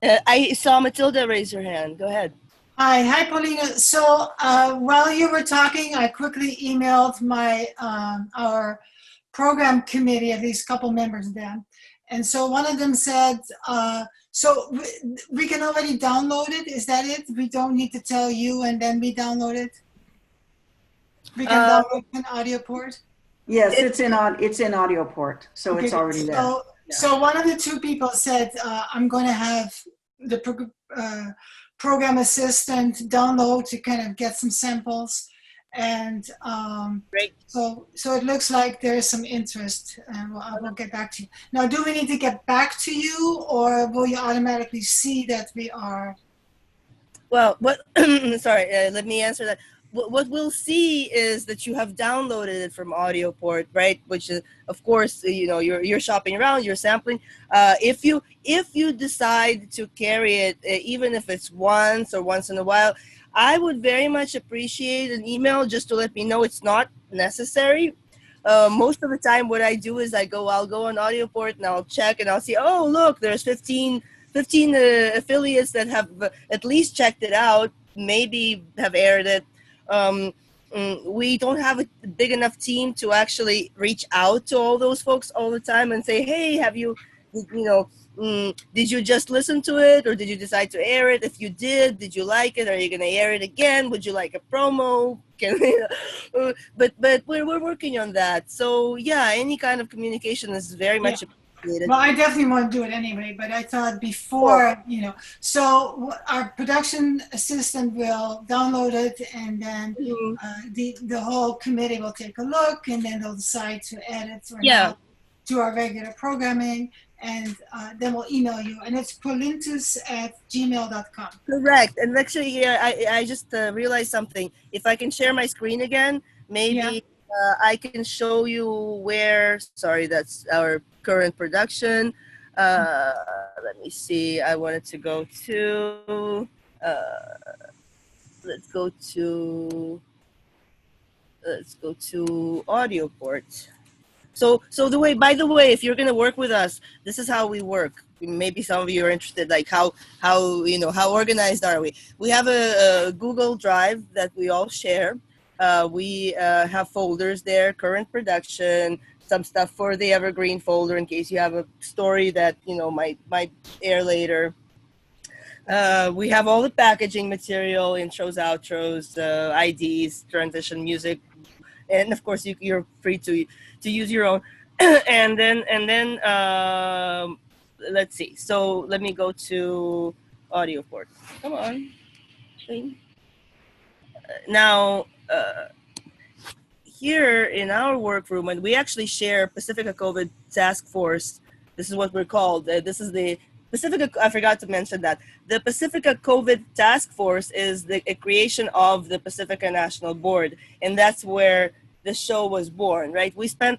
I saw Matilda raise her hand. Go ahead. Hi, Polina. So while you were talking, I quickly emailed our program committee, at least a couple members of them. And so one of them said, so we can already download it. Is that it? We don't need to tell you and then we download it? We can download an audio port? Yes, it's in audio port, so okay, it's already there. So one of the two people said, I'm going to have the program assistant download to kind of get some samples. And so it looks like there's some interest, and I will get back to you. Now, do we need to get back to you, or will you automatically see that we are? Well, sorry, let me answer that. What we'll see is that you have downloaded it from AudioPort, right? Which is, of course, you're shopping around, you're sampling. If you decide to carry it, even if it's once in a while, I would very much appreciate an email just to let me know it's not necessary. Most of the time, what I do is I'll go on AudioPort and I'll check and I'll see, oh, look, there's 15 affiliates that have at least checked it out, maybe have aired it. We don't have a big enough team to actually reach out to all those folks all the time and say, hey, have you did you just listen to it, or did you decide to air it? If you did you like it? Are you going to air it again? Would you like a promo? But we're working on that. So yeah, any kind of communication is very much Well, I definitely want to do it anyway, but I thought before, so our production assistant will download it, and then the whole committee will take a look, and then they'll decide to add it or not to our regular programming, and then we'll email you. And it's polintus@gmail.com. Correct. And actually, I just realized something. If I can share my screen again, maybe I can show you where, sorry, that's our current production. Let me see. I wanted to go to, let's go to audio port. So by the way, if you're going to work with us, this is how we work. Maybe some of you are interested, like how organized are we? We have a Google Drive that we all share. We have folders there, current production, some stuff for the evergreen folder in case you have a story that, might air later. We have all the packaging material, intros, outros, IDs, transition music, and of course you're free to use your own. and then let's see. So let me go to audio port. Come on. Now, here in our workroom, and we actually share Pacifica COVID Task Force. This is what we're called. This is the Pacifica. I forgot to mention that the Pacifica COVID Task Force is a creation of the Pacifica National Board, and that's where the show was born. Right? We spent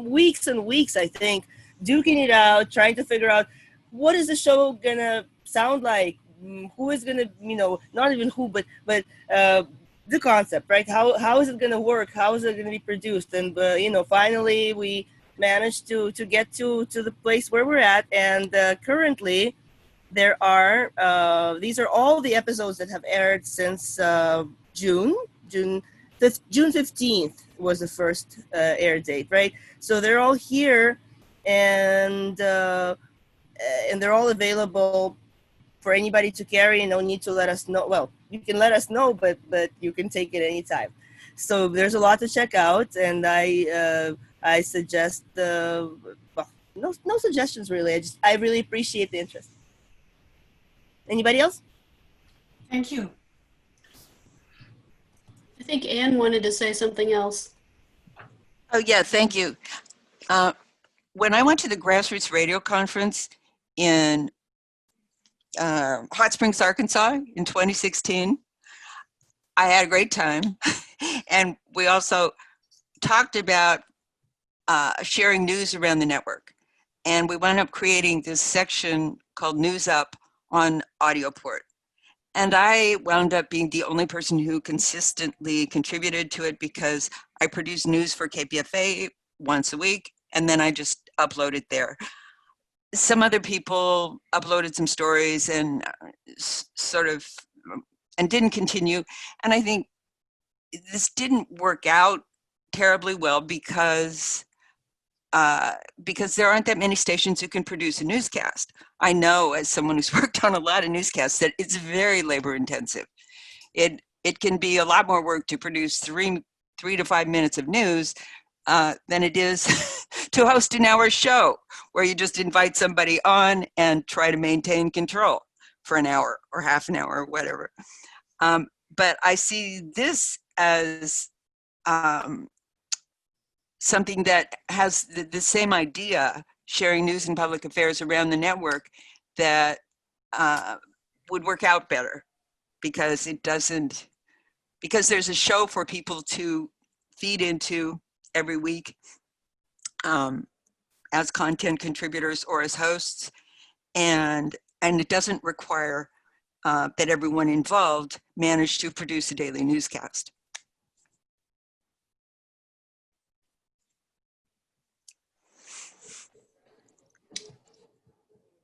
weeks and weeks, I think, duking it out, trying to figure out what is the show gonna sound like, who is gonna, not even who, but the concept, right? How is it going to work? How is it going to be produced? And, finally we managed to get to the place where we're at. And currently there are, these are all the episodes that have aired since June 15th was the first air date, right? So they're all here, and they're all available for anybody to carry. No need to let us know. Well, you can let us know, but you can take it anytime. So there's a lot to check out, and I suggest no suggestions really. I really appreciate the interest. Anybody else? Thank you. I think Anne wanted to say something else. Oh yeah, thank you. When I went to the Grassroots Radio Conference in Hot Springs, Arkansas in 2016, I had a great time. And we also talked about sharing news around the network. And we wound up creating this section called News Up on AudioPort. And I wound up being the only person who consistently contributed to it because I produce news for KPFA once a week, and then I just upload it there. Some other people uploaded some stories and and didn't continue. And I think this didn't work out terribly well because there aren't that many stations who can produce a newscast. I know, as someone who's worked on a lot of newscasts, that it's very labor intensive. It can be a lot more work to produce 3 to 5 minutes of news than it is to host an hour show where you just invite somebody on and try to maintain control for an hour or half an hour or whatever. But I see this as something that has the same idea, sharing news and public affairs around the network, that would work out better because there's a show for people to feed into every week as content contributors or as hosts, and it doesn't require that everyone involved manage to produce a daily newscast.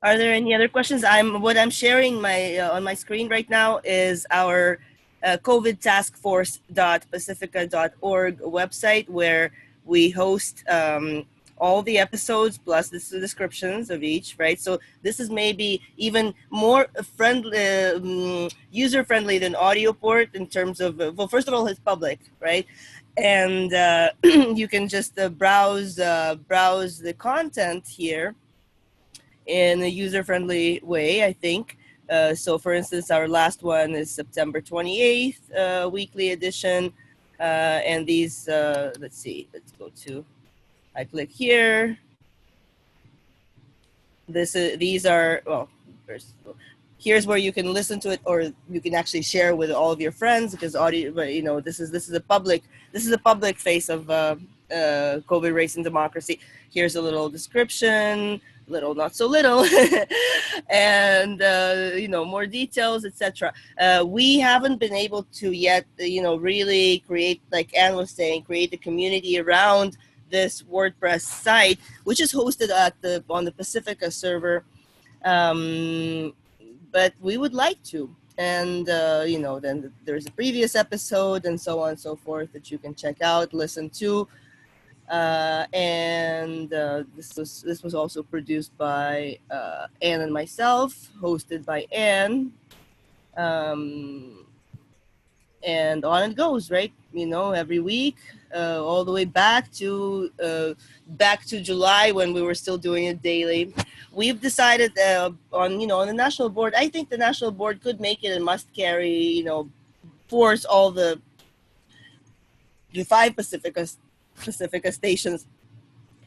Are there any other questions? What I'm sharing on my screen right now is our covidtaskforce.pacifica.org website, where we host all the episodes plus the descriptions of each, right? So this is maybe even more friendly, user-friendly than AudioPort in terms of, well, first of all, it's public, right? And you can just browse the content here. in a user-friendly way, I think. So for instance, our last one is September 28th, weekly edition. And these, let's see, let's go to, I click here. These are, well, here's where you can listen to it, or you can actually share with all of your friends, because audio, but you know, this is a public face of COVID, race, and democracy. Here's a little description, little not so little, and you know, more details, etc. We haven't been able to yet, you know, really create, like Anne was saying, create a community around this WordPress site, which is hosted on the Pacifica server. But we would like to, and you know, then there's a previous episode and so on and so forth that you can check out, listen to, and this was also produced by Anne and myself, hosted by Anne, and on it goes, right? You know, every week, all the way back to July, when we were still doing it daily. We've decided on the national board. I think the national board could make it a must carry. You know, force all the 5 Pacifica stations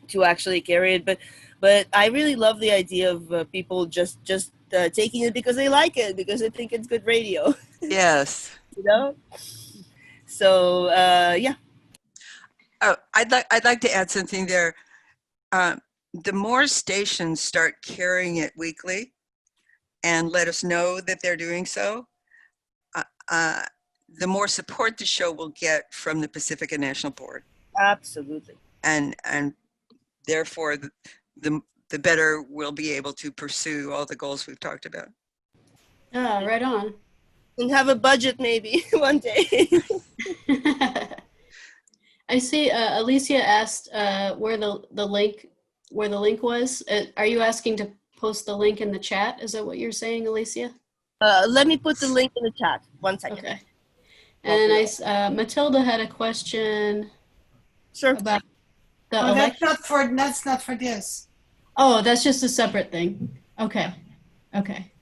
to actually carry it. But I really love the idea of people just taking it because they like it, because they think it's good radio. Yes. You know. So yeah. Oh, I'd like to add something there. The more stations start carrying it weekly and let us know that they're doing so, the more support the show will get from the Pacifica National Board. Absolutely. And therefore, the better we'll be able to pursue all the goals we've talked about. Yeah, right on. And have a budget maybe one day. I see Alicia asked where the link was. Are you asking to post the link in the chat? Is that what you're saying, Alicia? Let me put the link in the chat. 1 second. Okay. And Matilda had a question. Sure. About the Oh, election. that's not for this. Oh, that's just a separate thing. Okay. Okay.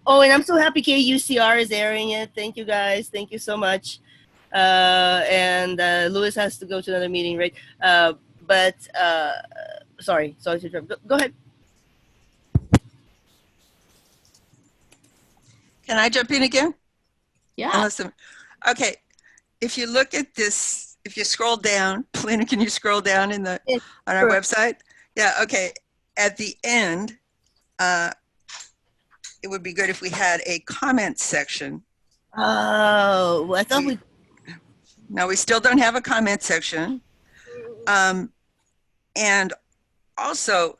Oh, and I'm so happy KUCR is airing it. Thank you guys. Thank you so much. And Louis has to go to another meeting, right? But sorry to interrupt. Go ahead. Can I jump in again? Yeah. Okay. If you look at this, if you scroll down, Polina, can you scroll down on our website? Yeah. Okay. At the end, it would be good if we had a comment section. Oh, I thought we. No, we still don't have a comment section. And also,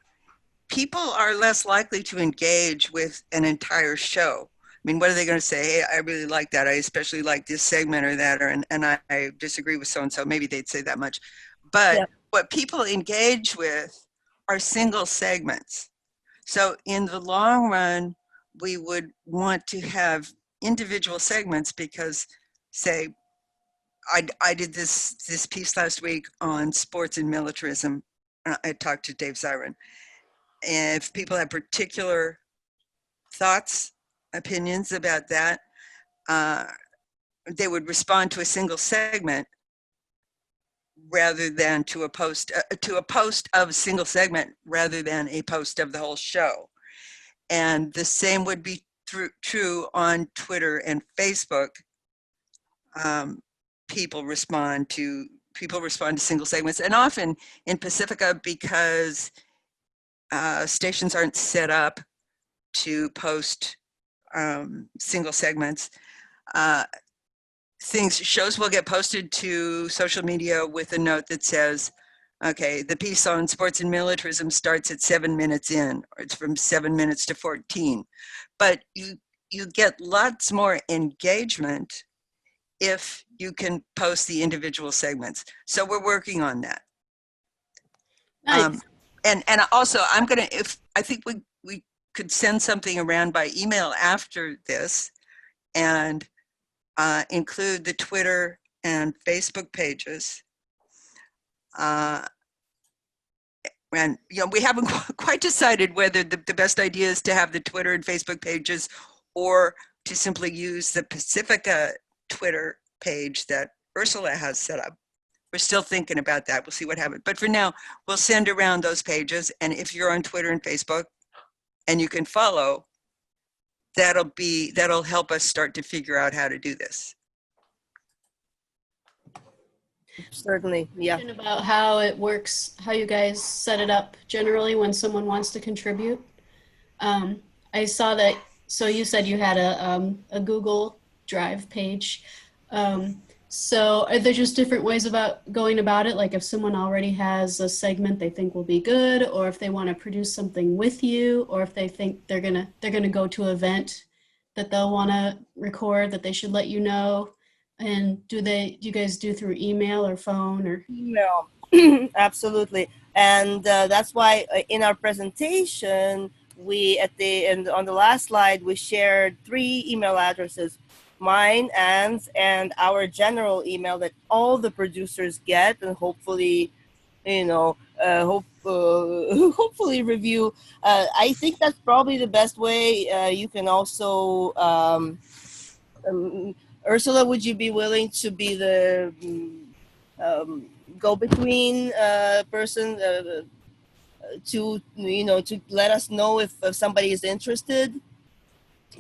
people are less likely to engage with an entire show. I mean, what are they going to say? Hey, I really like that. I especially like this segment or that, and I disagree with so-and-so. Maybe they'd say that much. But what people engage with are single segments. So in the long run, we would want to have individual segments because, say, I did this piece last week on sports and militarism. I talked to Dave Zirin. And if people have particular thoughts, opinions about that, they would respond to a single segment rather than to a post of a single segment rather than a post of the whole show. And the same would be true on Twitter and Facebook. People respond to single segments, and often in Pacifica, because stations aren't set up to post single segments, shows will get posted to social media with a note that says, okay, the piece on sports and militarism starts at 7 minutes in, or it's from 7 minutes to 14. But you get lots more engagement if you can post the individual segments. So we're working on that. Nice. And also, I think we could send something around by email after this and include the Twitter and Facebook pages. And we haven't quite decided whether the best idea is to have the Twitter and Facebook pages or to simply use the Pacifica Twitter page that Ursula has set up. We're still thinking about that. We'll see what happens. But for now, we'll send around those pages. And if you're on Twitter and Facebook and you can follow, that'll help us start to figure out how to do this. Certainly, yeah. About how it works, how you guys set it up generally when someone wants to contribute. I saw that, so you said you had a Google Drive page. So are there just different ways about going about it? Like if someone already has a segment they think will be good, or if they want to produce something with you, or if they think they're gonna go to an event that they'll want to record, that they should let you know. And do you guys do through email or phone or? Email, absolutely. And that's why in our presentation, we on the last slide, we shared 3 email addresses, mine, Anne's, and our general email that all the producers get, and hopefully, hopefully review. I think that's probably the best way. You can also, Ursula, would you be willing to be the go-between person to let us know if somebody is interested?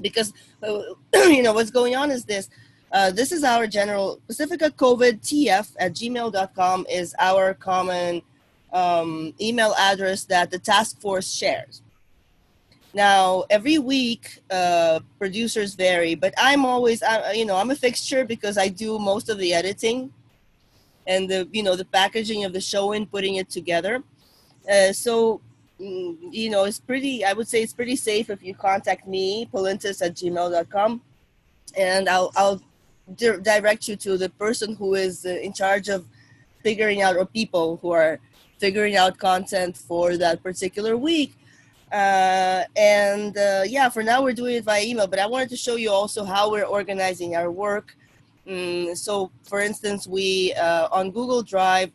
Because what's going on is this. This is our general Pacifica COVID TF@gmail.com is our common email address that the task force shares. Now, every week, producers vary, but I'm always, I'm a fixture because I do most of the editing and the packaging of the show and putting it together. So it's pretty, I would say it's pretty safe if you contact me, polintis@gmail.com, and I'll direct you to the person who is in charge of figuring out, or people who are figuring out content for that particular week. For now we're doing it via email, but I wanted to show you also how we're organizing our work. So for instance, we on Google Drive,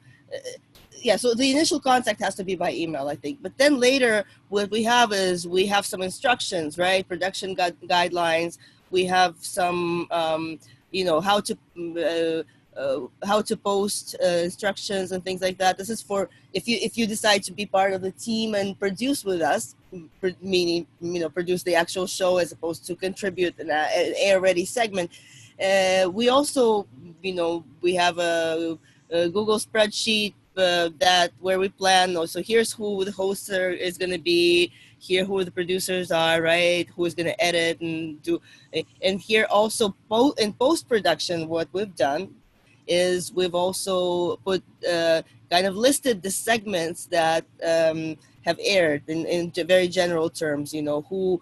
so the initial contact has to be by email, I think. But then later, what we have is we have some instructions, right? Production guidelines. We have some, how to post instructions and things like that. This is for if you decide to be part of the team and produce with us, meaning produce the actual show as opposed to contribute an air-ready segment. We also, we have a Google spreadsheet that where we plan. So here's who the hosts is going to be. Here who the producers are, right? Who is going to edit and do. And here also in post-production, what we've done is we've also put kind of listed the segments that have aired in very general terms. Who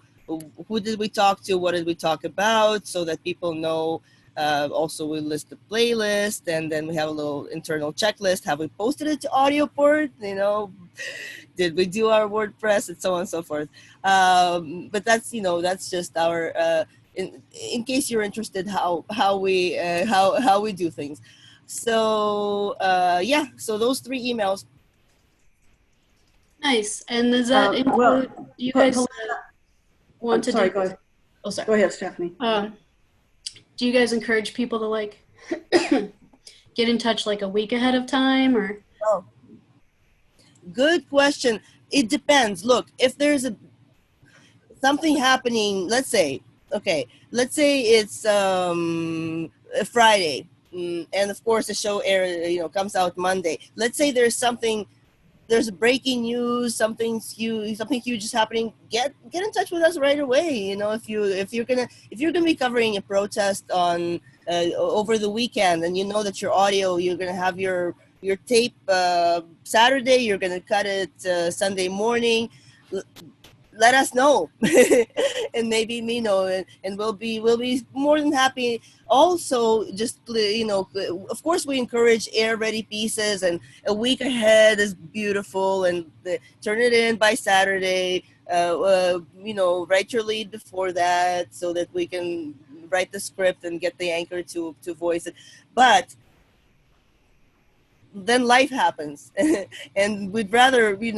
did we talk to? What did we talk about? So that people know. Also, we list the playlist, and then we have a little internal checklist. Have we posted it to AudioPort? Did we do our WordPress, and so on and so forth. But that's just our in case you're interested how we do things. So so those 3 emails. Nice. And does that include you guys want to sorry, do? go ahead. Oh, sorry. Go ahead, Stephanie. Do you guys encourage people to get in touch a week ahead of time, or? Oh, good question. It depends. Look, if there's something happening, let's say it's a Friday, and of course the show comes out Monday. Let's say there's breaking news, something huge is happening. Get in touch with us right away. If you're gonna be covering a protest on over the weekend, and that your audio, you're gonna have your tape Saturday, you're gonna cut it Sunday morning. Let us know, and maybe me know, and we'll be more than happy. Also, just of course, we encourage air-ready pieces, and a week ahead is beautiful, and turn it in by Saturday. Write your lead before that so that we can write the script and get the anchor to voice it. But then life happens, and we'd rather, we'd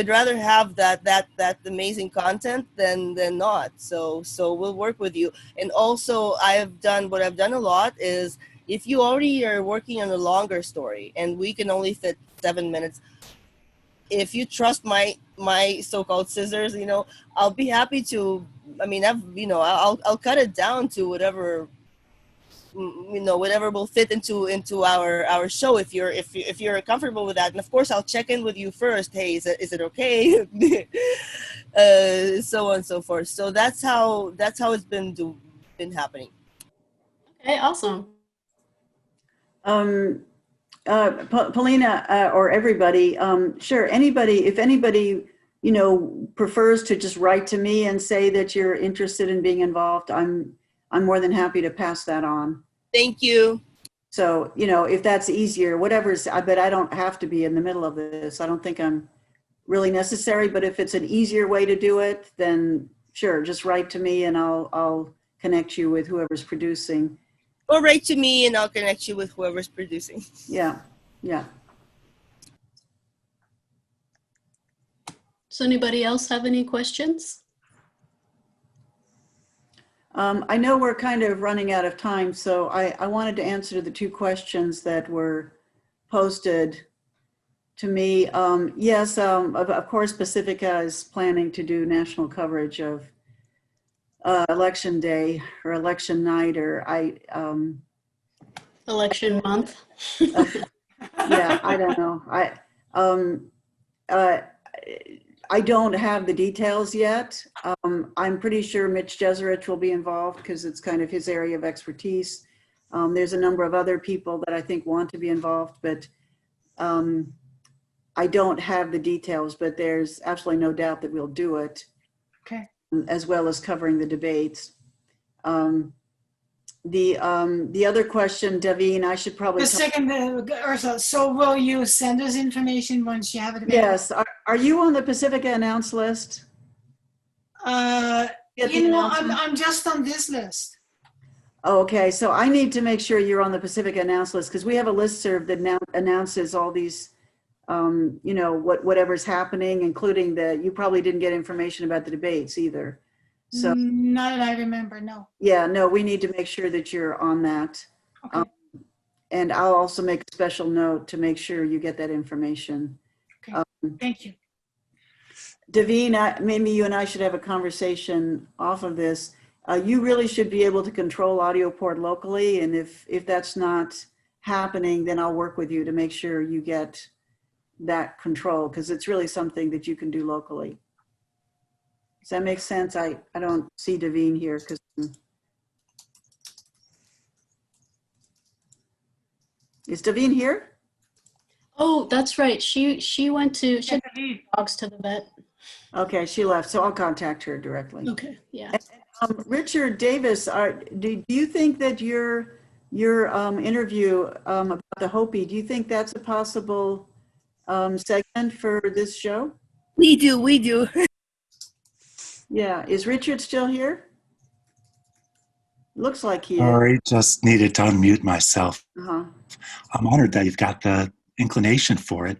rather have that amazing content than not. So we'll work with you. And also, what I've done a lot is, if you already are working on a longer story and we can only fit 7 minutes, if you trust my so-called scissors, I'll be happy to. I mean, I'll cut it down to whatever, whatever will fit into our show. If you're comfortable with that, and of course I'll check in with you first. Hey, is it okay? So on and so forth. So that's how it's been happening. Okay, awesome. Polina, or everybody, sure, anybody, if anybody, prefers to just write to me and say that you're interested in being involved, I'm more than happy to pass that on. Thank you. So, if that's easier, whatever's, but I don't have to be in the middle of this. I don't think I'm really necessary, but if it's an easier way to do it, then sure, just write to me and I'll connect you with whoever's producing. Or write to me and I'll connect you with whoever's producing. Yeah, yeah. Does anybody else have any questions? I know we're kind of running out of time, so I wanted to answer the 2 questions that were posted to me. Yes, of course, Pacifica is planning to do national coverage of election day or election night, or election month. Yeah, I don't know. I don't have the details yet. I'm pretty sure Mitch Jeserich will be involved because it's kind of his area of expertise. There's a number of other people that I think want to be involved, but I don't have the details, but there's absolutely no doubt that we'll do it. Okay. As well as covering the debates. The other question, Daveen, I should probably. The second, Ursula, so will you send us information once you have it available? Yes. Are you on the Pacifica announce list? I'm just on this list. Okay, so I need to make sure you're on the Pacifica announce list because we have a listserv that now announces all these, whatever's happening, including you probably didn't get information about the debates either. So not that I remember, no. Yeah, no, we need to make sure that you're on that. Okay. And I'll also make a special note to make sure you get that information. Okay. Thank you. Daveen, maybe you and I should have a conversation off of this. You really should be able to control audio port locally. And if that's not happening, then I'll work with you to make sure you get that control because it's really something that you can do locally. Does that make sense? I don't see Daveen here because. Is Daveen here? Oh, that's right. She went to, she had dogs to the vet. Okay, she left, so I'll contact her directly. Okay, yeah. And, Richard Davis, do you think that your interview about the Hopi, do you think that's a possible segment for this show? We do. Yeah, is Richard still here? Looks like he is. Sorry, just needed to unmute myself. Uh-huh. I'm honored that you've got the inclination for it.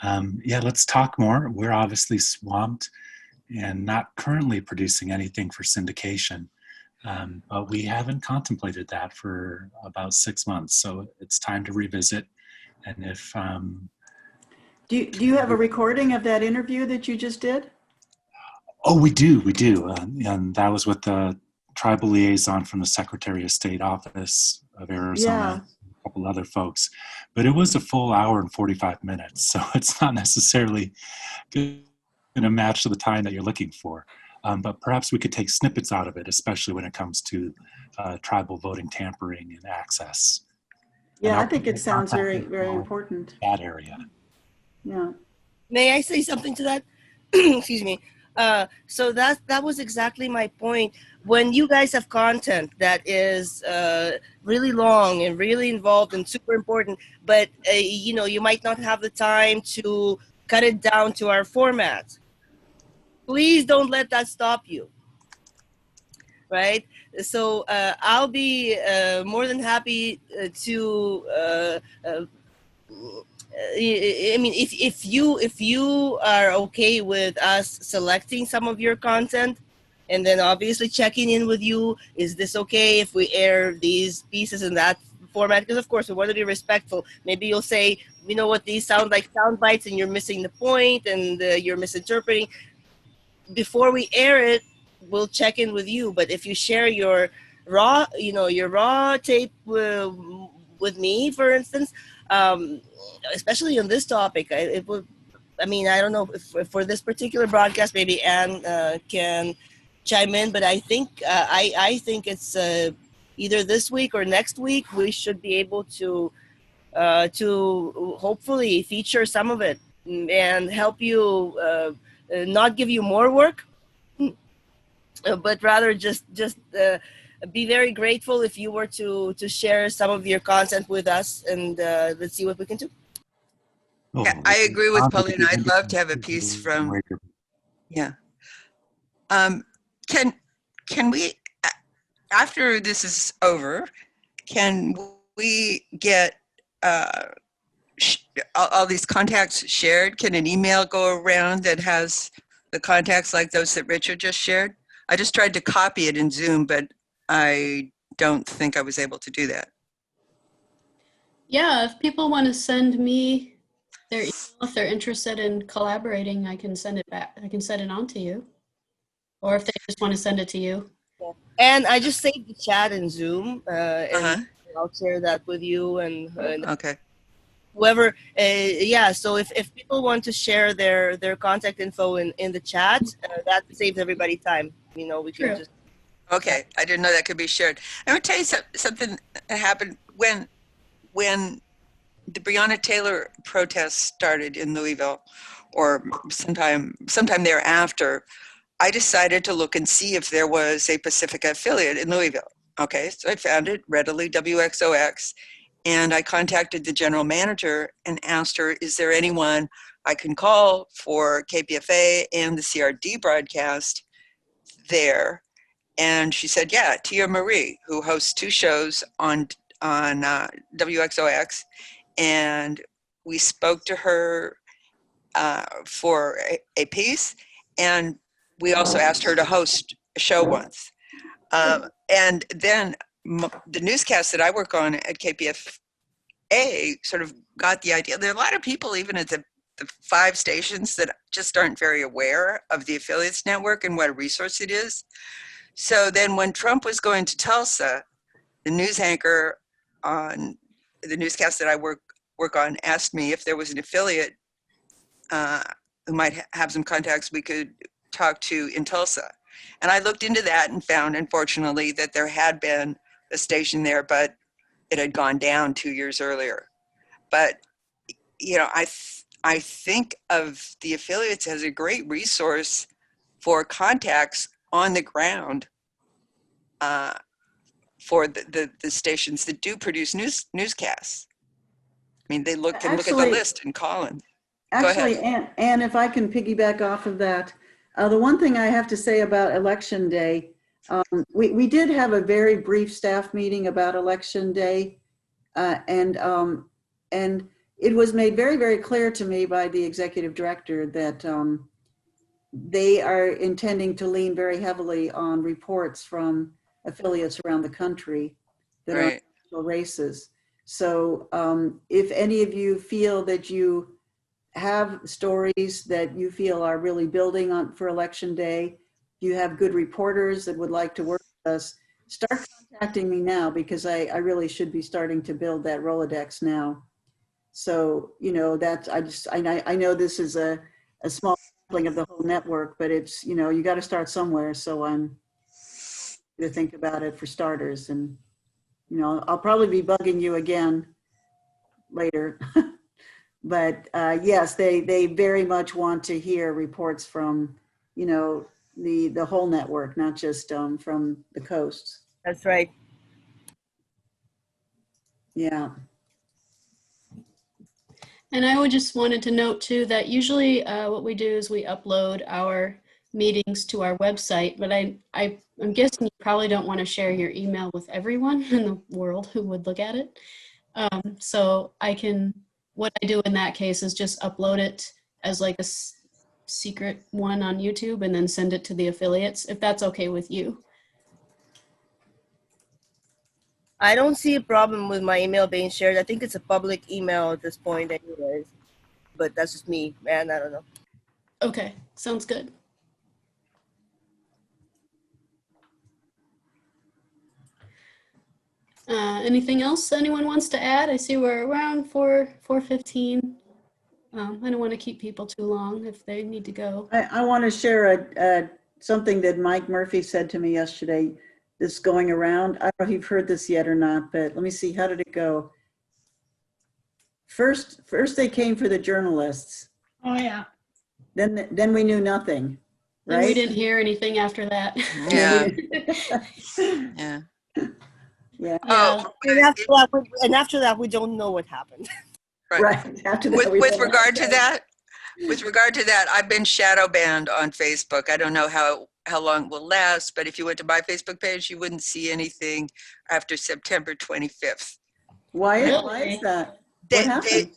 Yeah, let's talk more. We're obviously swamped and not currently producing anything for syndication, but we haven't contemplated that for about 6 months. So it's time to revisit. And if do you have a recording of that interview that you just did? Oh, we do. And that was with the tribal liaison from the Secretary of State Office of Arizona, a couple other folks. But it was a full hour and 45 minutes. So it's not necessarily going to match the time that you're looking for. But perhaps we could take snippets out of it, especially when it comes to tribal voting tampering and access. Yeah, I think it sounds very, very important. That area. Yeah. May I say something to that? Excuse me. So that was exactly my point. When you guys have content that is really long and really involved and super important, but you might not have the time to cut it down to our format, please don't let that stop you. Right? So I'll be more than happy to I mean, if you are okay with us selecting some of your content, and then obviously checking in with you, is this okay if we air these pieces in that format? Because of course we want to be respectful. Maybe you'll say, you know what, these sound like sound bites, and you're missing the point, and you're misinterpreting. Before we air it, we'll check in with you. But if you share your raw tape with me, for instance, especially on this topic, it would. I mean, I don't know if for this particular broadcast, maybe Anne can chime in, but I think I think it's either this week or next week we should be able to hopefully feature some of it and help you not give you more work, but rather just be very grateful if you were to share some of your content with us, and let's see what we can do. Yeah, I agree with Polina. I'd love to have a piece from, yeah. Can we, after this is over, can we get all these contacts shared? Can an email go around that has the contacts like those that Richard just shared? I just tried to copy it in Zoom, but I don't think I was able to do that. Yeah, if people want to send me their email, if they're interested in collaborating, I can send it back. I can send it on to you. Or if they just want to send it to you. Yeah. And I just saved the chat in Zoom, and I'll share that with you and okay. Whoever. Yeah, so if people want to share their contact info in the chat, that saves everybody time. You know, we can just. Okay, I didn't know that could be shared. I'm gonna tell you something that happened when the Breonna Taylor protests started in Louisville, or sometime thereafter. I decided to look and see if there was a Pacifica affiliate in Louisville. Okay, so I found it readily, WXOX, and I contacted the general manager and asked her, is there anyone I can call for KPFA and the CRD broadcast there? And she said, yeah, Tia Marie, who hosts 2 shows on WXOX, and we spoke to her for a piece, and we also asked her to host a show once. And then the newscast that I work on at KPFA sort of got the idea. There are a lot of people, even at the 5 stations, that just aren't very aware of the affiliates network and what a resource it is. So then when Trump was going to Tulsa, the news anchor on the newscast that I work on asked me if there was an affiliate who might have some contacts we could talk to in Tulsa. And I looked into that and found, unfortunately, that there had been a station there, but it had gone down 2 years earlier. But, you know, I think of the affiliates as a great resource for contacts on the ground for the stations that do produce newscasts. I mean, they look at the list and call in. Actually, Anne, if I can piggyback off of that, the one thing I have to say about Election Day, we did have a very brief staff meeting about Election Day, and it was made very, very clear to me by the executive director that they are intending to lean very heavily on reports from affiliates around the country that are national races. So if any of you feel that you have stories that you feel are really building on for Election Day, you have good reporters that would like to work with us, start contacting me now, because I really should be starting to build that Rolodex now. So, you know, that's, I know this is a small sampling of the whole network, but it's, you know, you got to start somewhere. So I'm going to think about it for starters. And, you know, I'll probably be bugging you again later. But yes, they very much want to hear reports from, you know, the whole network, not just from the coasts. That's right. Yeah. And I would just wanted to note too that usually what we do is we upload our meetings to our website, but I'm guessing you probably don't want to share your email with everyone in the world who would look at it. So what I do in that case is just upload it as like a secret one on YouTube and then send it to the affiliates, if that's okay with you. I don't see a problem with my email being shared. I think it's a public email at this point anyways. But that's just me, man. I don't know. Okay, sounds good. Anything else anyone wants to add? I see we're around 4:15. I don't want to keep people too long if they need to go. I want to share something that Mike Murphy said to me yesterday that's going around. I don't know if you've heard this yet or not, but let me see. How did it go? First they came for the journalists. Oh, yeah. Then we knew nothing, right? And we didn't hear anything after that. Yeah. Yeah. Yeah. Oh, And after that, we don't know what happened. Right. After that, with regard to that, I've been shadow banned on Facebook. I don't know how long it will last, but if you went to my Facebook page, you wouldn't see anything after September 25th. Why is that? What happened?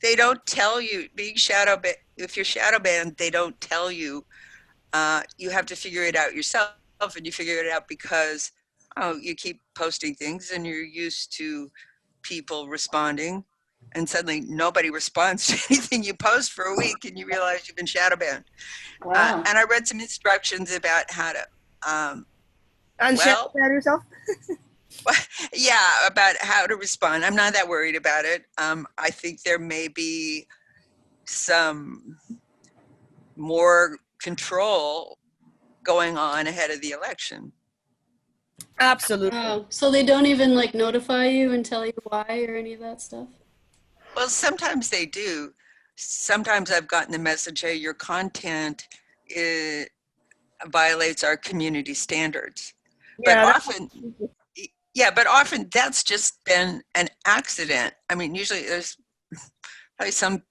They don't tell you, being shadow banned, if you're shadow banned, they don't tell you. You have to figure it out yourself, and you figure it out because you keep posting things and you're used to people responding, and suddenly nobody responds to anything you post for a week and you realize you've been shadow banned. Wow. And I read some instructions about how to Unshadow ban yourself? yeah, about how to respond. I'm not that worried about it. I think there may be some more control going on ahead of the election. Absolutely. Oh, so they don't even like notify you and tell you why or any of that stuff? Well, sometimes they do. Sometimes I've gotten the message, hey, your content violates our community standards. Yeah, But often that's just been an accident. I mean, usually there's probably some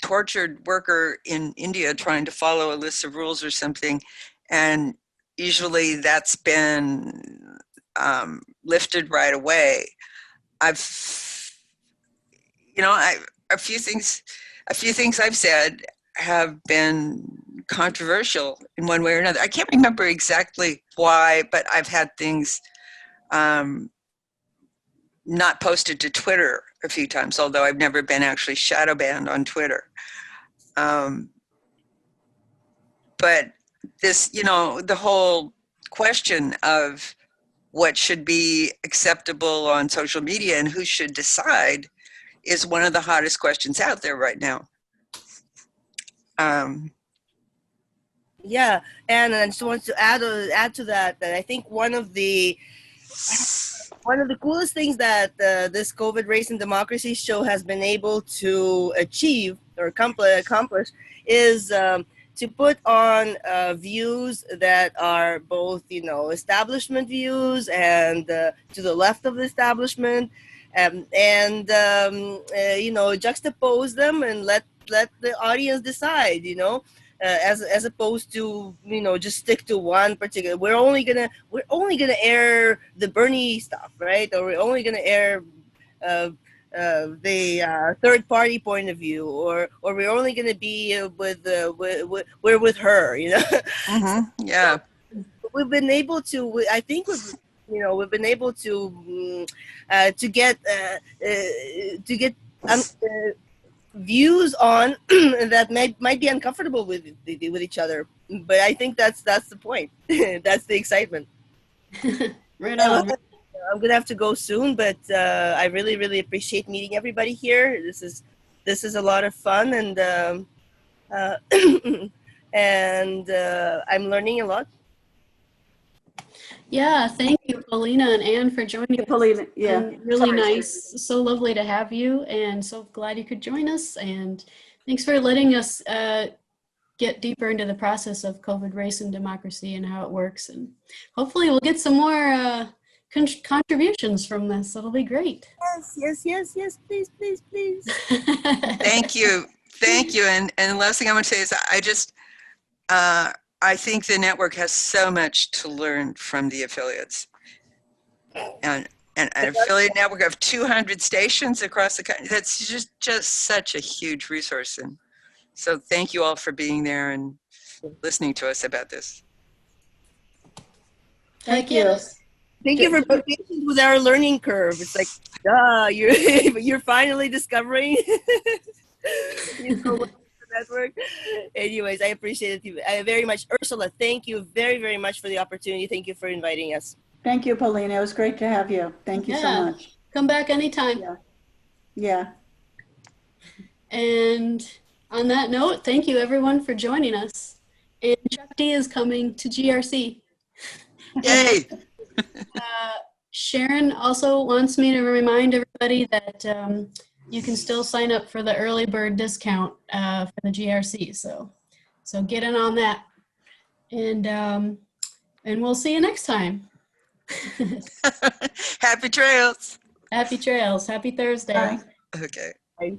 tortured worker in India trying to follow a list of rules or something, and usually that's been lifted right away. A few things I've said have been controversial in one way or another. I can't remember exactly why, but I've had things not posted to Twitter a few times, although I've never been actually shadow banned on Twitter. But this, the whole question of what should be acceptable on social media and who should decide is one of the hottest questions out there right now. Yeah, and I just want to add to that I think one of the coolest things that this COVID Race and Democracy show has been able to achieve or accomplish is to put on views that are both, establishment views and to the left of the establishment, and juxtapose them and let the audience decide, as opposed to just stick to one particular. We're only gonna air the Bernie stuff, right? Or we're only gonna air the third party point of view, or we're only gonna be with her, Mm-hmm. Yeah. We've been able to. I think we've been able to get views on that might be uncomfortable with each other, but I think that's the point. That's the excitement. Right on. I'm gonna have to go soon, but I really appreciate meeting everybody here. This is a lot of fun, and I'm learning a lot. Yeah, thank you, Polina and Anne, for joining us. Polina, yeah. And really nice. So lovely to have you, and so glad you could join us. And thanks for letting us get deeper into the process of COVID Race and Democracy and how it works. And hopefully we'll get some more contributions from this. It'll be great. Yes. Please. Thank you. And the last thing I want to say is I think the network has so much to learn from the affiliates, and and an affiliate network of 200 stations across the country. That's just such a huge resource. And so thank you all for being there and listening to us about this. Thank you. Thank you for being patient with our learning curve. It's like, you're finally discovering the network. Anyways, I appreciate it very much. Ursula, thank you very, very much for the opportunity. Thank you for inviting us. Thank you, Polina. It was great to have you. Thank you so much. Come back anytime. Yeah. And on that note, thank you everyone for joining us. And Chuck D is coming to GRC. Yay! Sharon also wants me to remind everybody that you can still sign up for the early bird discount for the GRC. So get in on that. And we'll see you next time. Happy trails. Happy trails. Happy Thursday. Bye. Okay. Bye.